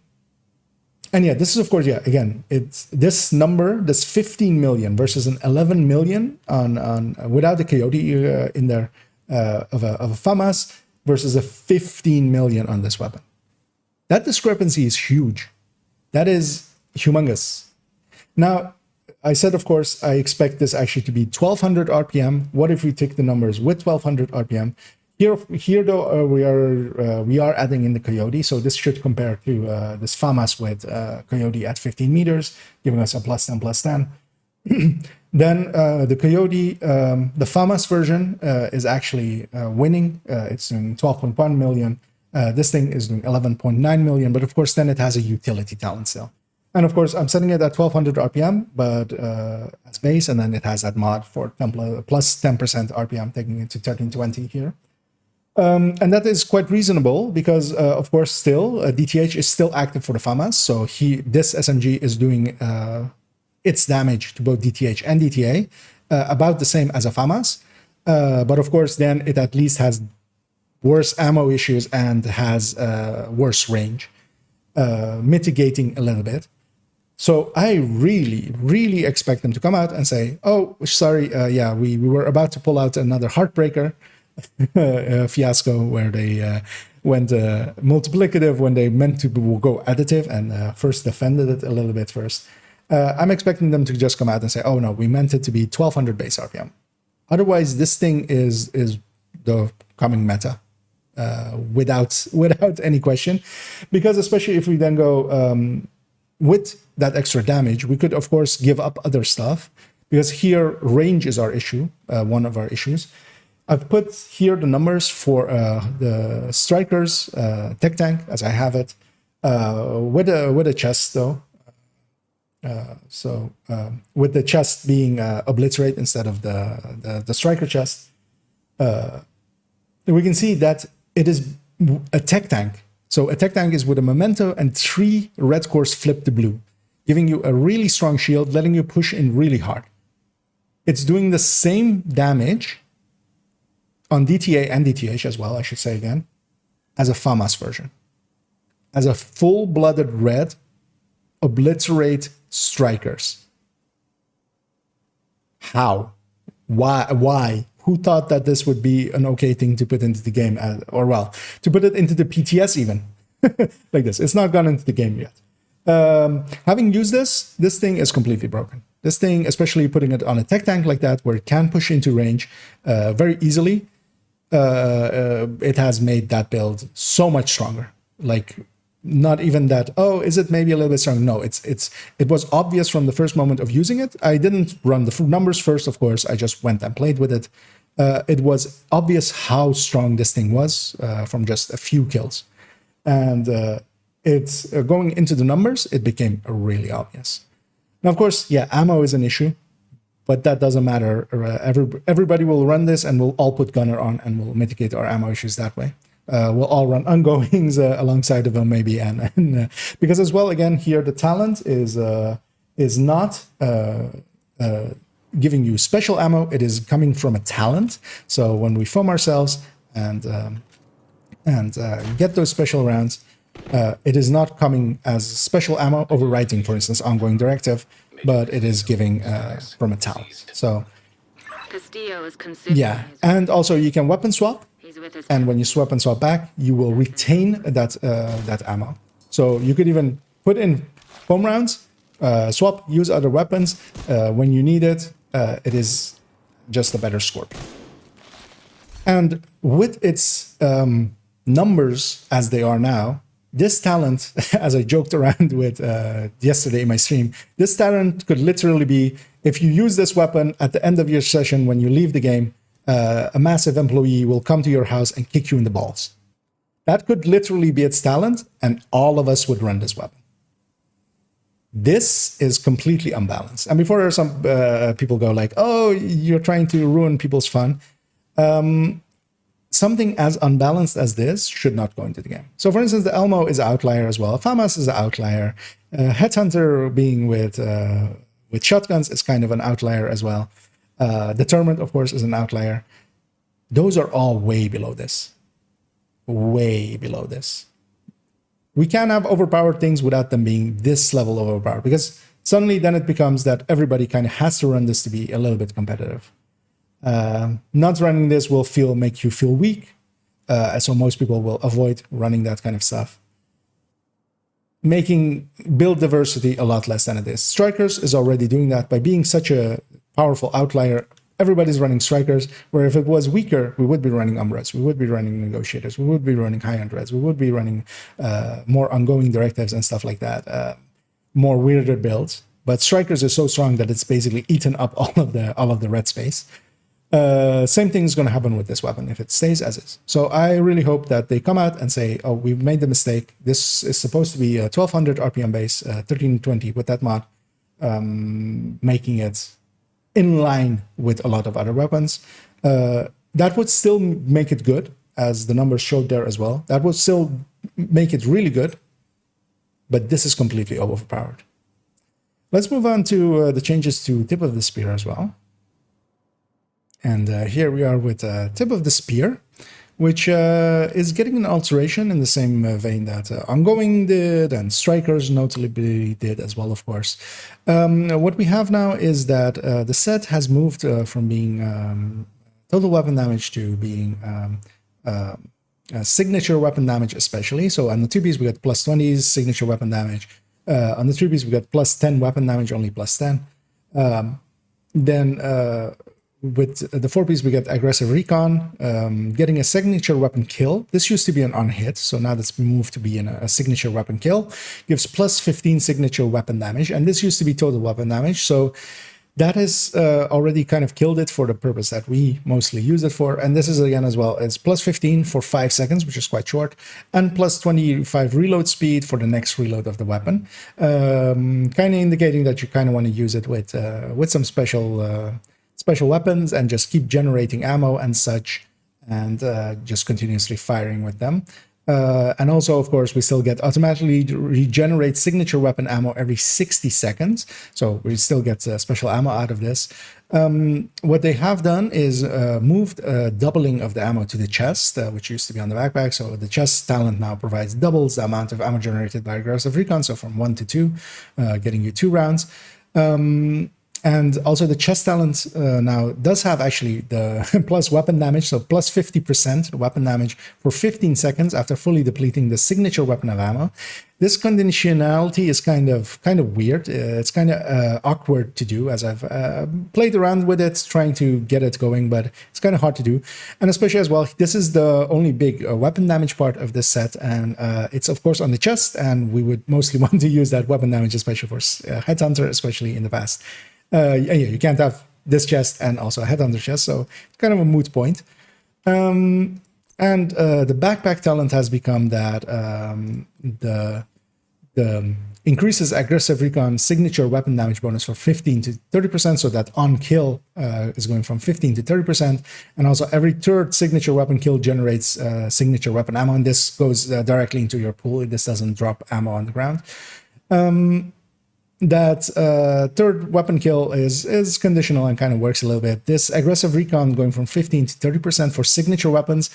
yeah, this is, of course, yeah, again, it's this number, this 15 million versus an 11 million on without the Coyote in there of a FAMAS versus a 15 million on this weapon. That discrepancy is huge. That is humongous. Now, I said, of course, I expect this actually to be 1200 RPM. What if we take the numbers with 1200 RPM? Here though, we are adding in the Coyote, so this should compare to this FAMAS with Coyote at 15 meters, giving us a +10, +10. Then the Coyote, the FAMAS version is actually winning. It's doing 12.1 million. This thing is doing 11.9 million, but of course then it has a utility talent still. And of course I'm setting it at 1200 RPM, but as base, and then it has that mod for +10% RPM, taking it to 1320 here. And that is quite reasonable because, of course, still DTH is still active for the FAMAS. So this SMG is doing its damage to both DTH and DTA about the same as a FAMAS. But of course, then it at least has worse ammo issues and has worse range, mitigating a little bit. So I really, really expect them to come out and say, oh, sorry, yeah, we were about to pull out another heartbreaker. Fiasco where they went multiplicative when they meant to go additive and first defended it a little bit first. I'm expecting them to just come out and say, oh no, we meant it to be 1200 base RPM. Otherwise, this thing is the coming meta without any question, because especially if we then go with that extra damage, we could of course give up other stuff, because here range is our issue, one of our issues. I've put here the numbers for the strikers tech tank as I have it with a chest though. With the chest being obliterate instead of the striker chest, we can see that it is a tech tank. So a tech tank is with a memento and 3 red cores flipped to blue, giving you a really strong shield, letting you push in really hard. It's doing the same damage on DTA and DTH as well, I should say again, as a FAMAS version. As a full-blooded red, obliterate strikers. How? Why? Who thought that this would be an okay thing to put into the game? Or well, to put it into the PTS even. Like this. It's not gone into the game yet. Having used this thing is completely broken. This thing, especially putting it on a tech tank like that, where it can push into range very easily, it has made that build so much stronger. Like not even that, oh, is it maybe a little bit strong? No, it was obvious from the first moment of using it. I didn't run the numbers first, of course. I just went and played with it. It was obvious how strong this thing was from just a few kills. And it's going into the numbers, it became really obvious. Now, of course, yeah, ammo is an issue, but that doesn't matter. Everybody will run this, and we'll all put gunner on, and we'll mitigate our ammo issues that way. We'll all run ongoings alongside of them, maybe, and because as well, again, here the talent is not giving you special ammo. It is coming from a talent. So when we foam ourselves and get those special rounds, it is not coming as special ammo overwriting, for instance, ongoing directive, but it is giving from a talent. So yeah, and also you can weapon swap, and when you swap and swap back, you will retain that ammo. So you could even put in foam rounds, swap, use other weapons when you need it. It is just a better Scorpion. And with its numbers as they are now, this talent, as I joked around with yesterday in my stream, this talent could literally be, if you use this weapon at the end of your session when you leave the game, a massive employee will come to your house and kick you in the balls. That could literally be its talent, and all of us would run this weapon. This is completely unbalanced. And before some people go like, oh, you're trying to ruin people's fun, something as unbalanced as this should not go into the game. So for instance, the Elmo is an outlier as well. FAMAS is an outlier. Headhunter being with shotguns is kind of an outlier as well. Determined, of course, is an outlier. Those are all way below this. Way below this. We can have overpowered things without them being this level of overpowered, because suddenly then it becomes that everybody kind of has to run this to be a little bit competitive. Not running this will make you feel weak, so most people will avoid running that kind of stuff, making build diversity a lot less than it is. Strikers is already doing that by being such a powerful outlier. Everybody's running strikers, where if it was weaker, we would be running Umbras, we would be running negotiators, we would be running high-end reds, we would be running more ongoing directives and stuff like that, more weirder builds. But strikers is so strong that it's basically eaten up all of the red space. Same thing is going to happen with this weapon if it stays as is. So I really hope that they come out and say, oh, we've made the mistake. This is supposed to be a 1200 RPM base, 1320 with that mod, making it in line with a lot of other weapons. That would still make it good, as the numbers showed there as well. That would still make it really good, but this is completely overpowered. Let's move on to the changes to tip of the spear as well. And here we are with tip of the spear, which is getting an alteration in the same vein that ongoing did, and strikers notably did as well, of course. What we have now is that the set has moved from being total weapon damage to being signature weapon damage, especially. So on the 2Bs, we got plus 20s signature weapon damage. On the 3Bs, we got plus 10 weapon damage, only plus 10. Then with the 4Ps, we get aggressive recon, getting a signature weapon kill. This used to be an on-hit, so now that's moved to be a signature weapon kill. Gives plus 15 signature weapon damage, and this used to be total weapon damage, so that has already kind of killed it for the purpose that we mostly use it for. And this is, again, as well, it's plus 15 for 5 seconds, which is quite short, and plus 25 reload speed for the next reload of the weapon, kind of indicating that you kind of want to use it with some special weapons and just keep generating ammo and such, and just continuously firing with them. And also, of course, we still get automatically regenerate signature weapon ammo every 60 seconds. So we still get special ammo out of this. What they have done is moved doubling of the ammo to the chest, which used to be on the backpack. So the chest talent now provides doubles the amount of ammo generated by aggressive recon. So from 1 to 2, getting you 2 rounds. And also the chest talent now does have actually the plus weapon damage, so plus 50% weapon damage for 15 seconds after fully depleting the signature weapon of ammo. This conditionality is kind of weird. It's kind of awkward to do, as I've played around with it, trying to get it going, but it's kind of hard to do. And especially as well, this is the only big weapon damage part of this set, and it's of course on the chest, and we would mostly want to use that weapon damage, especially for Headhunter, especially in the past. Yeah, you can't have this chest and also a Headhunter chest, so it's kind of a moot point. And the backpack talent has become that the increases aggressive recon signature weapon damage bonus for 15 to 30%, so that on kill is going from 15 to 30%, and also every third signature weapon kill generates signature weapon ammo, and this goes directly into your pool. This doesn't drop ammo on the ground. That third weapon kill is conditional and kind of works a little bit. This aggressive recon going from 15 to 30% for signature weapons.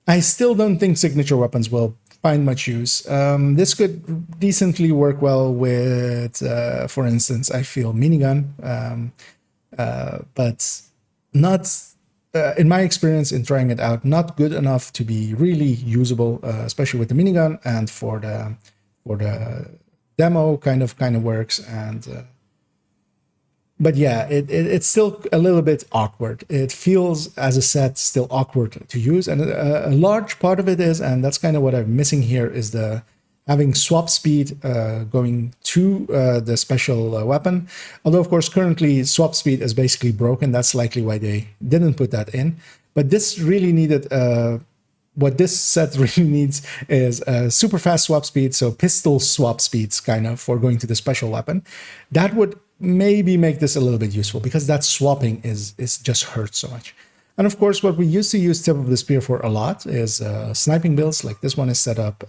I still don't think signature weapons will find much use. This could decently work well with, for instance, I feel minigun, but not, in my experience in trying it out, not good enough to be really usable, especially with the minigun. And for the demo kind of works, and but yeah, it's still a little bit awkward. It feels as a set still awkward to use, and a large part of it is, and that's kind of what I'm missing here, is the having swap speed going to the special weapon. Although of course currently swap speed is basically broken. That's likely why they didn't put that in. But this really needed what this set really needs is a super fast swap speed, so pistol swap speeds kind of for going to the special weapon. That would maybe make this a little bit useful, because that swapping is just hurts so much. And of course, what we used to use tip of the spear for a lot is sniping builds, like this one is set up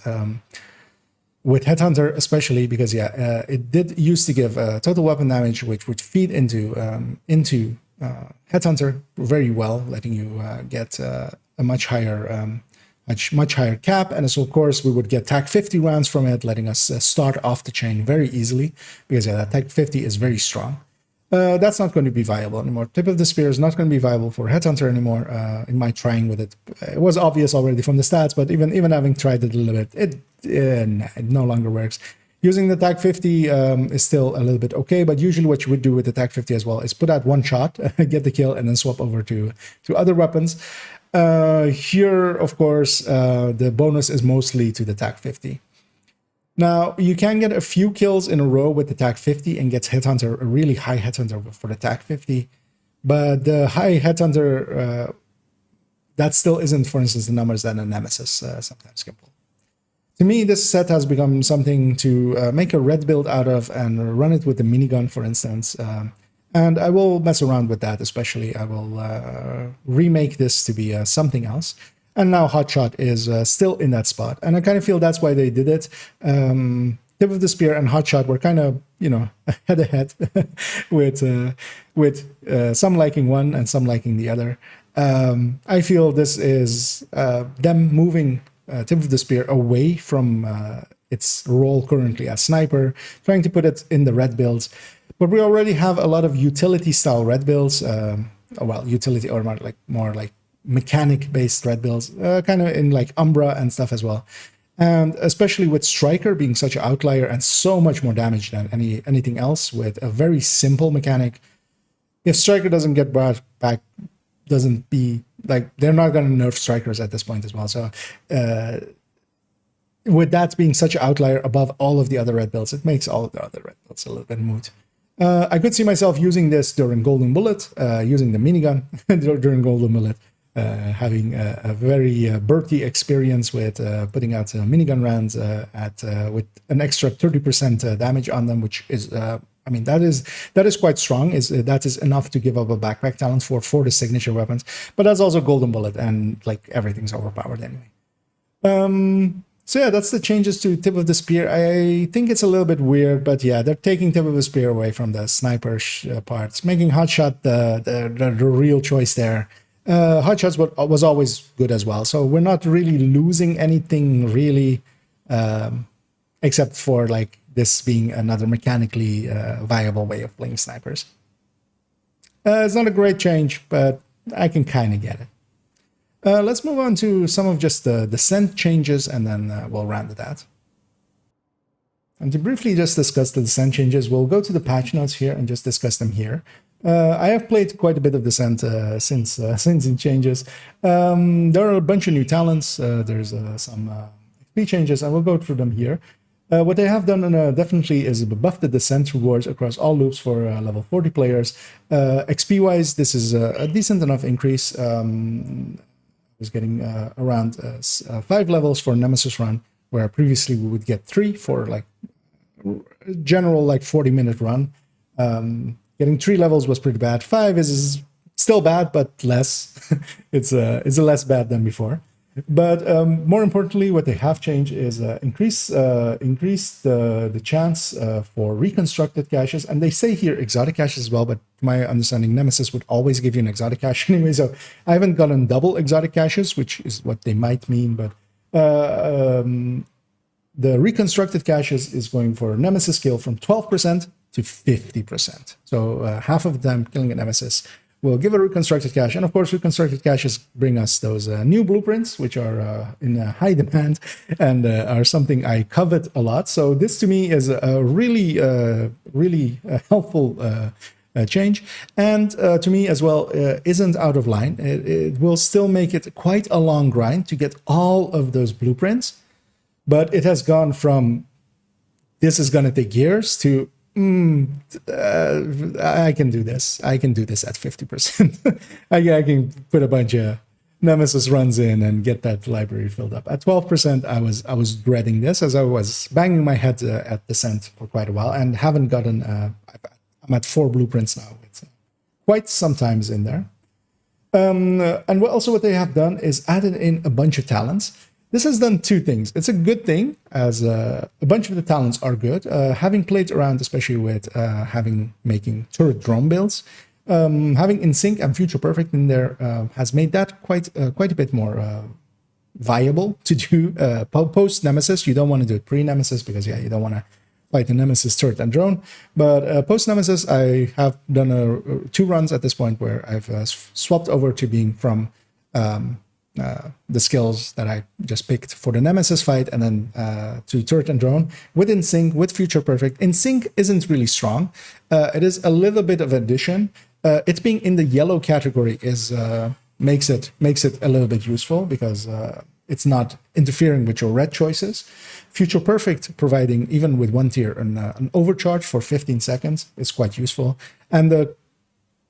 with Headhunter, especially because it did used to give total weapon damage, which would feed into Headhunter very well, letting you get a much higher cap. And so of course we would get TAC 50 rounds from it, letting us start off the chain very easily, because that TAC 50 is very strong. That's not going to be viable anymore. Tip of the spear is not going to be viable for Headhunter anymore. In my trying with it, it was obvious already from the stats, but even having tried it a little bit, it no longer works. Using the TAC 50 is still a little bit okay, but usually what you would do with the TAC 50 as well is put out one shot, get the kill, and then swap over to other weapons. Here, of course, the bonus is mostly to the TAC 50. Now, you can get a few kills in a row with the TAC 50 and get Headhunter, a really high Headhunter for the TAC 50. But the high Headhunter, that still isn't, for instance, the numbers that a Nemesis sometimes can pull. To me, this set has become something to make a red build out of and run it with the minigun, for instance. And I will mess around with that, especially. I will remake this to be something else. And now Hotshot is still in that spot. And I kind of feel that's why they did it. Tip of the Spear and Hotshot were kind of, head-to-head with some liking one and some liking the other. I feel this is them moving Tip of the Spear away from its role currently as sniper, trying to put it in the red builds. But we already have a lot of utility-style red builds. Utility or more like mechanic-based red builds, kind of in like Umbra and stuff as well. And especially with Striker being such an outlier and so much more damage than anything else with a very simple mechanic. If Striker doesn't get brought back, doesn't be like, they're not going to nerf Strikers at this point as well. So with that being such an outlier above all of the other red builds, it makes all of the other red builds a little bit moot. I could see myself using this during Golden Bullet, using the minigun during Golden Bullet, having a very Bertie experience with putting out minigun rounds with an extra 30% damage on them, which is, that is quite strong. That is enough to give up a backpack talent for the signature weapons. But that's also Golden Bullet, and like everything's overpowered anyway. So yeah, that's the changes to Tip of the Spear. I think it's a little bit weird, but yeah, they're taking Tip of the Spear away from the sniper parts, making Hotshot the real choice there. Hotshots was always good as well, so we're not really losing anything really, except for like this being another mechanically viable way of playing snipers. It's not a great change, but I can kind of get it. Let's move on to some of just the scent changes, and then we'll round it out. And to briefly just discuss the descent changes, we'll go to the patch notes here and just discuss them here. I have played quite a bit of descent since it changes. There are a bunch of new talents. There's some XP changes, and we'll go through them here. What they have done definitely is buff the descent rewards across all loops for level 40 players. XP-wise, this is a decent enough increase. I was getting around 5 levels for Nemesis run, where previously we would get 3 for like general like 40-minute run. Getting 3 levels was pretty bad. 5 is still bad, but less. It's less bad than before. But more importantly, what they have changed is increase the chance for reconstructed caches. And they say here exotic caches as well, but to my understanding, Nemesis would always give you an exotic cache anyway. So I haven't gotten double exotic caches, which is what they might mean. But the reconstructed caches is going for Nemesis kill from 12% to 50%. So half of them killing a Nemesis will give a reconstructed cache. And of course, reconstructed caches bring us those new blueprints, which are in high demand and are something I covet a lot. So this to me is a really helpful change. And to me as well, isn't out of line. It will still make it quite a long grind to get all of those blueprints. But it has gone from this is going to take years to I can do this. I can do this at 50%. I can put a bunch of Nemesis runs in and get that library filled up. At 12%, I was dreading this as I was banging my head at Descent for quite a while and haven't gotten. I'm at 4 blueprints now. It's quite sometimes in there. And what they have done is added in a bunch of talents. This has done 2 things. It's a good thing, as a bunch of the talents are good. Having played around, especially with making turret drone builds, having In Sync and Future Perfect in there has made that quite a bit more viable to do post Nemesis. You don't want to do it pre Nemesis because you don't want to fight the Nemesis turret and drone. But post Nemesis, I have done 2 runs at this point where I've swapped over to being from the skills that I just picked for the Nemesis fight, and then to turret and drone with In Sync, with Future Perfect. In Sync isn't really strong. It is a little bit of addition. It's being in the yellow category is makes it a little bit useful because it's not interfering with your red choices. Future Perfect providing, even with 1 tier, an overcharge for 15 seconds is quite useful. And the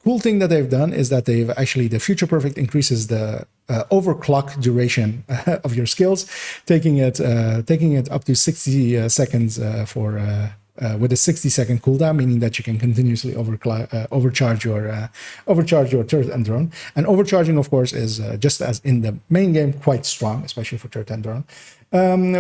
cool thing that they've done is that the Future Perfect increases the overclock duration of your skills, taking it up to 60 seconds with a 60-second cooldown, meaning that you can continuously overcharge your turret and drone. And overcharging, of course, is just as in the main game quite strong, especially for turret and drone.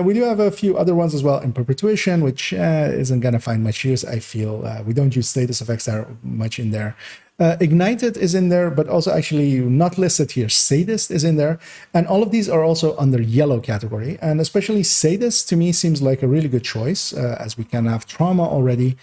We do have a few other ones as well in Perpetuation, which isn't going to find much use. I feel we don't use status effects that are much in there. Ignited is in there, but also actually not listed here. Sadist is in there, and all of these are also under yellow category. And especially Sadist to me seems like a really good choice, as we can have trauma already,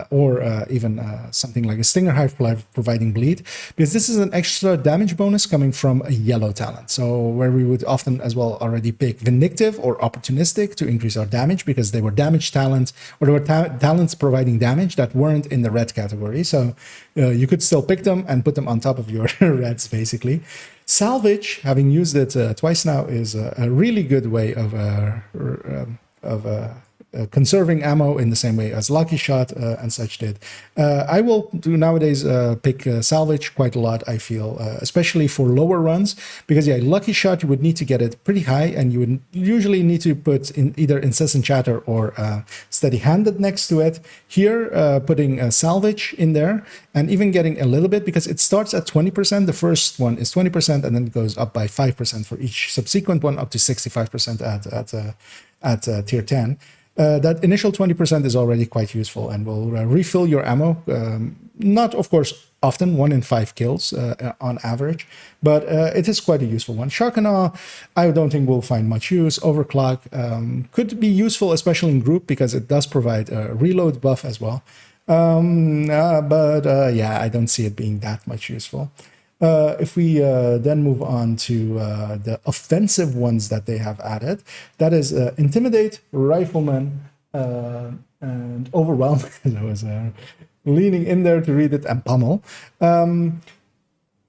or even something like a Stinger Hive providing bleed, because this is an extra damage bonus coming from a yellow talent. So where we would often as well already pick Vindictive or Opportunistic to increase our damage because they were damage talents, or they were talents providing damage that weren't in the red category. So you could still pick them and put them on top of your reds, basically. Salvage, having used it twice now, is a really good way of conserving ammo in the same way as Lucky Shot and such did. I will do nowadays pick Salvage quite a lot, I feel, especially for lower runs, because Lucky Shot, you would need to get it pretty high, and you would usually need to put in either Incessant Chatter or Steady-Handed next to it. Here, putting Salvage in there, and even getting a little bit, because it starts at 20%, the first one is 20%, and then it goes up by 5% for each subsequent one, up to 65% at tier 10. That initial 20% is already quite useful and will refill your ammo Not, of course, often, 1 in 5 kills on average, but it is quite a useful one. Shock and Awe, I don't think we'll find much use. Overclock could be useful, especially in group, because it does provide a reload buff as well. Yeah, I don't see it being that much useful. If we then move on to the offensive ones that they have added, that is Intimidate, Rifleman, and Overwhelm. I was leaning in there to read it, and Pummel.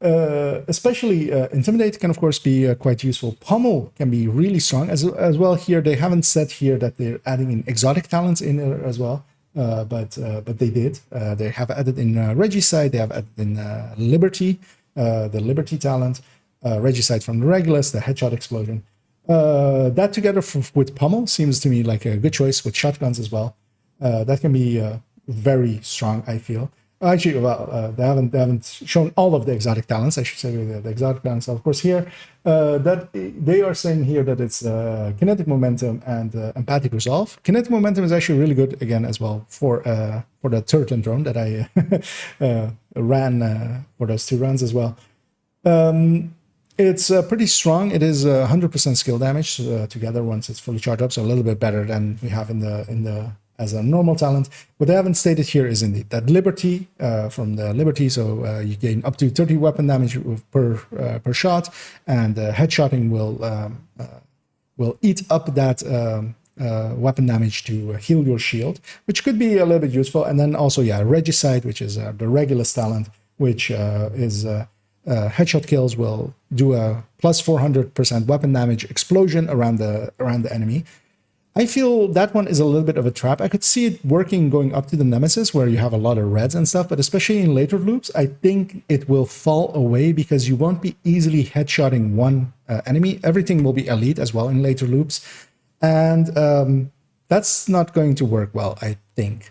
Especially Intimidate can, of course, be quite useful. Pummel can be really strong as well. Here, they haven't said here that they're adding in exotic talents in there as well. But they did. They have added in Regicide, they have added in Liberty, the Liberty talent, Regicide from the Regulus, the Headshot Explosion. That together with Pummel seems to me like a good choice with shotguns as well. That can be very strong, I feel. Actually, well, they haven't shown all of the exotic talents. I should say the exotic talents, of course. Here, that they are saying here that it's kinetic momentum and empathic resolve. Kinetic momentum is actually really good again as well for the turret and drone that I ran for those 2 runs as well. It's pretty strong. It is 100% skill damage together once it's fully charged up, so a little bit better than we have in the as a normal talent. What they haven't stated here is indeed that Liberty from the Liberty, so you gain up to 30 weapon damage per shot, and headshotting will eat up that weapon damage to heal your shield, which could be a little bit useful. And then also, yeah, Regicide, which is the Regulus talent, which is headshot kills will do a plus 400% weapon damage explosion around the enemy. I feel that one is a little bit of a trap. I could see it working going up to the Nemesis, where you have a lot of reds and stuff, but especially in later loops, I think it will fall away because you won't be easily headshotting one enemy. Everything will be elite as well in later loops, and that's not going to work well, I think.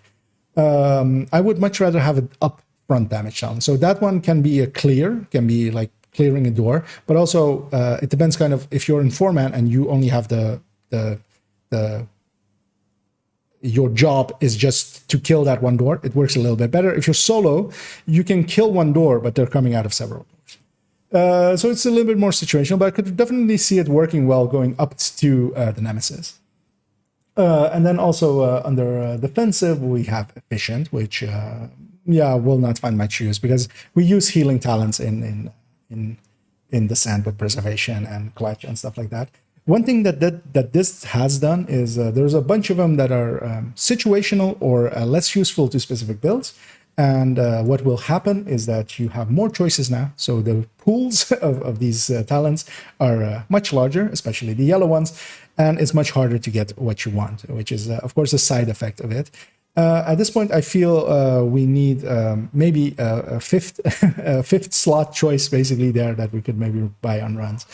I would much rather have an upfront damage challenge. So that one can be a clear, can be like clearing a door, but also it depends kind of if you're in 4-man and you only have your job is just to kill that one door, it works a little bit better. If you're solo, you can kill one door, but they're coming out of several doors. So it's a little bit more situational, but I could definitely see it working well going up to the Nemesis. And then also under defensive, we have Efficient, which will not find much use because we use healing talents in the sand with preservation and clutch and stuff like that. One thing that this has done is there's a bunch of them that are situational or less useful to specific builds. And what will happen is that you have more choices now. So the pools of these talents are much larger, especially the yellow ones, and it's much harder to get what you want, which is, of course, a side effect of it. At this point, I feel we need maybe a fifth slot choice basically there that we could maybe buy on runs.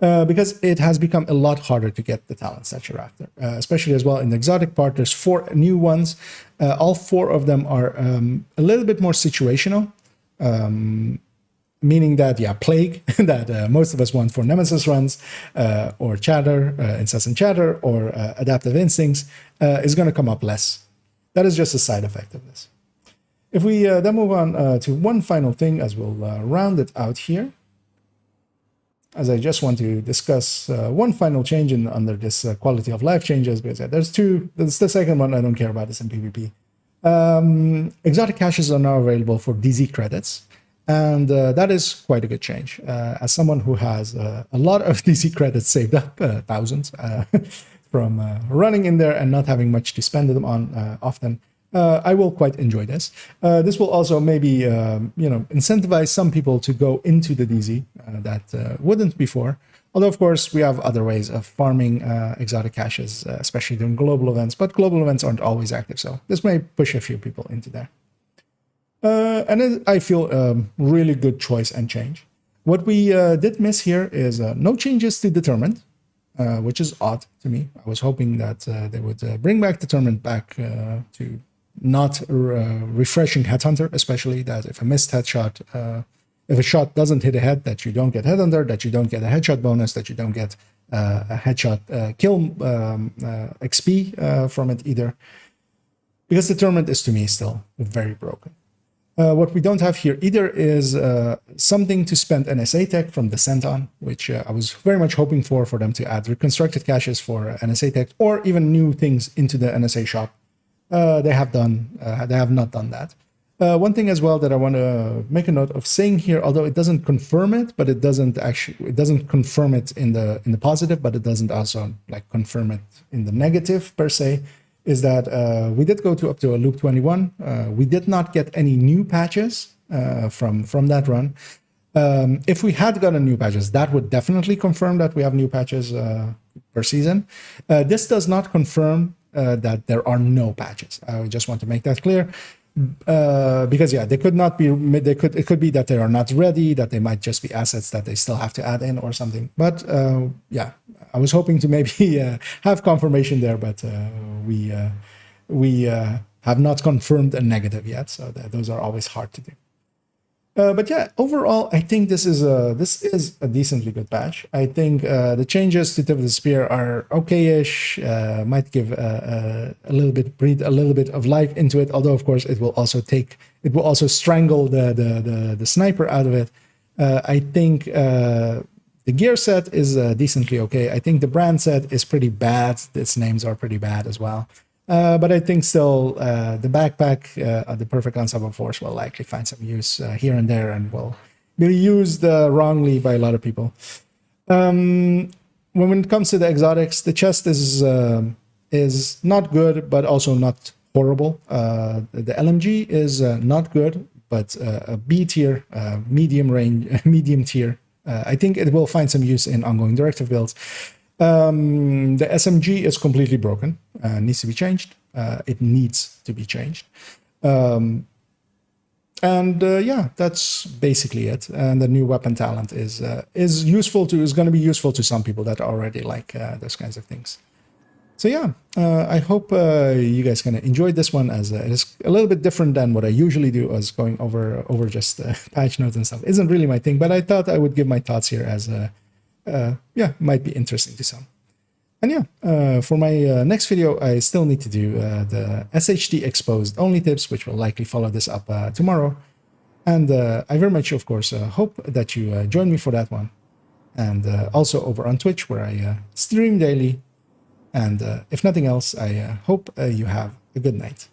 Because it has become a lot harder to get the talents that you're after, especially as well in the exotic part. There's 4 new ones. All 4 of them are a little bit more situational, meaning that, yeah, Plague, that most of us want for Nemesis runs, or Chatter, Incessant Chatter, or Adaptive Instincts, is going to come up less. That is just a side effect of this. If we then move on to one final thing, as we'll round it out here, as I just want to discuss one final change under this quality of life changes, because there's 2. There's the second one I don't care about, is in PvP. Exotic caches are now available for DZ credits, and that is quite a good change. As someone who has a lot of DZ credits saved up, thousands, from running in there and not having much to spend them on often, I will quite enjoy this. This will also maybe, incentivize some people to go into the DZ that wouldn't before. Although, of course, we have other ways of farming exotic caches, especially during global events, but global events aren't always active, so this may push a few people into there. And then I feel a really good choice and change. What we did miss here is no changes to Determined, which is odd to me. I was hoping that they would bring back Determined back to not refreshing Headhunter, especially that if a missed headshot, if a shot doesn't hit a head, that you don't get Headhunter, that you don't get a headshot bonus, that you don't get a headshot kill XP from it either. Because Determined is to me still very broken. What we don't have here either is something to spend NSA tech from Descent on, which I was very much hoping for them to add reconstructed caches for NSA tech or even new things into the NSA shop. They have not done that. One thing as well that I want to make a note of saying here, although it doesn't confirm it, but it doesn't confirm it in the positive, but it doesn't also like confirm it in the negative per se, is that we did go up to a loop 21. We did not get any new patches from that run. If we had gotten new patches, that would definitely confirm that we have new patches per season. This does not confirm that there are no patches. I just want to make that clear. Because yeah, it could be that they are not ready, that they might just be assets that they still have to add in or something. But yeah, I was hoping to maybe have confirmation there, but we have not confirmed a negative yet, so those are always hard to do. But yeah, overall, I think this is a decently good patch. I think the changes to Tip of the Spear are okay-ish. Might give breathe a little bit of life into it. Although, of course, it will also strangle the sniper out of it. I think the gear set is decently okay. I think the brand set is pretty bad. Its names are pretty bad as well. But I think still the backpack, the Perfect Ensemble Force, will likely find some use here and there and will be used wrongly by a lot of people. When it comes to the exotics, the chest is not good, but also not horrible. The LMG is not good, but a B tier, medium tier. I think it will find some use in ongoing directive builds. The SMG is completely broken, needs to be changed. It needs to be changed. And yeah, that's basically it. And the new weapon talent is going to be useful to some people that already like those kinds of things. So yeah, I hope you guys kind of enjoyed this one, as it is a little bit different than what I usually do, as going over just patch notes and stuff. Isn't really my thing, but I thought I would give my thoughts here as yeah, might be interesting to some. And yeah, for my next video, I still need to do the SHD exposed only tips, which will likely follow this up tomorrow. And I very much, of course, hope that you join me for that one. And also over on Twitch, where I stream daily. And if nothing else, I hope you have a good night.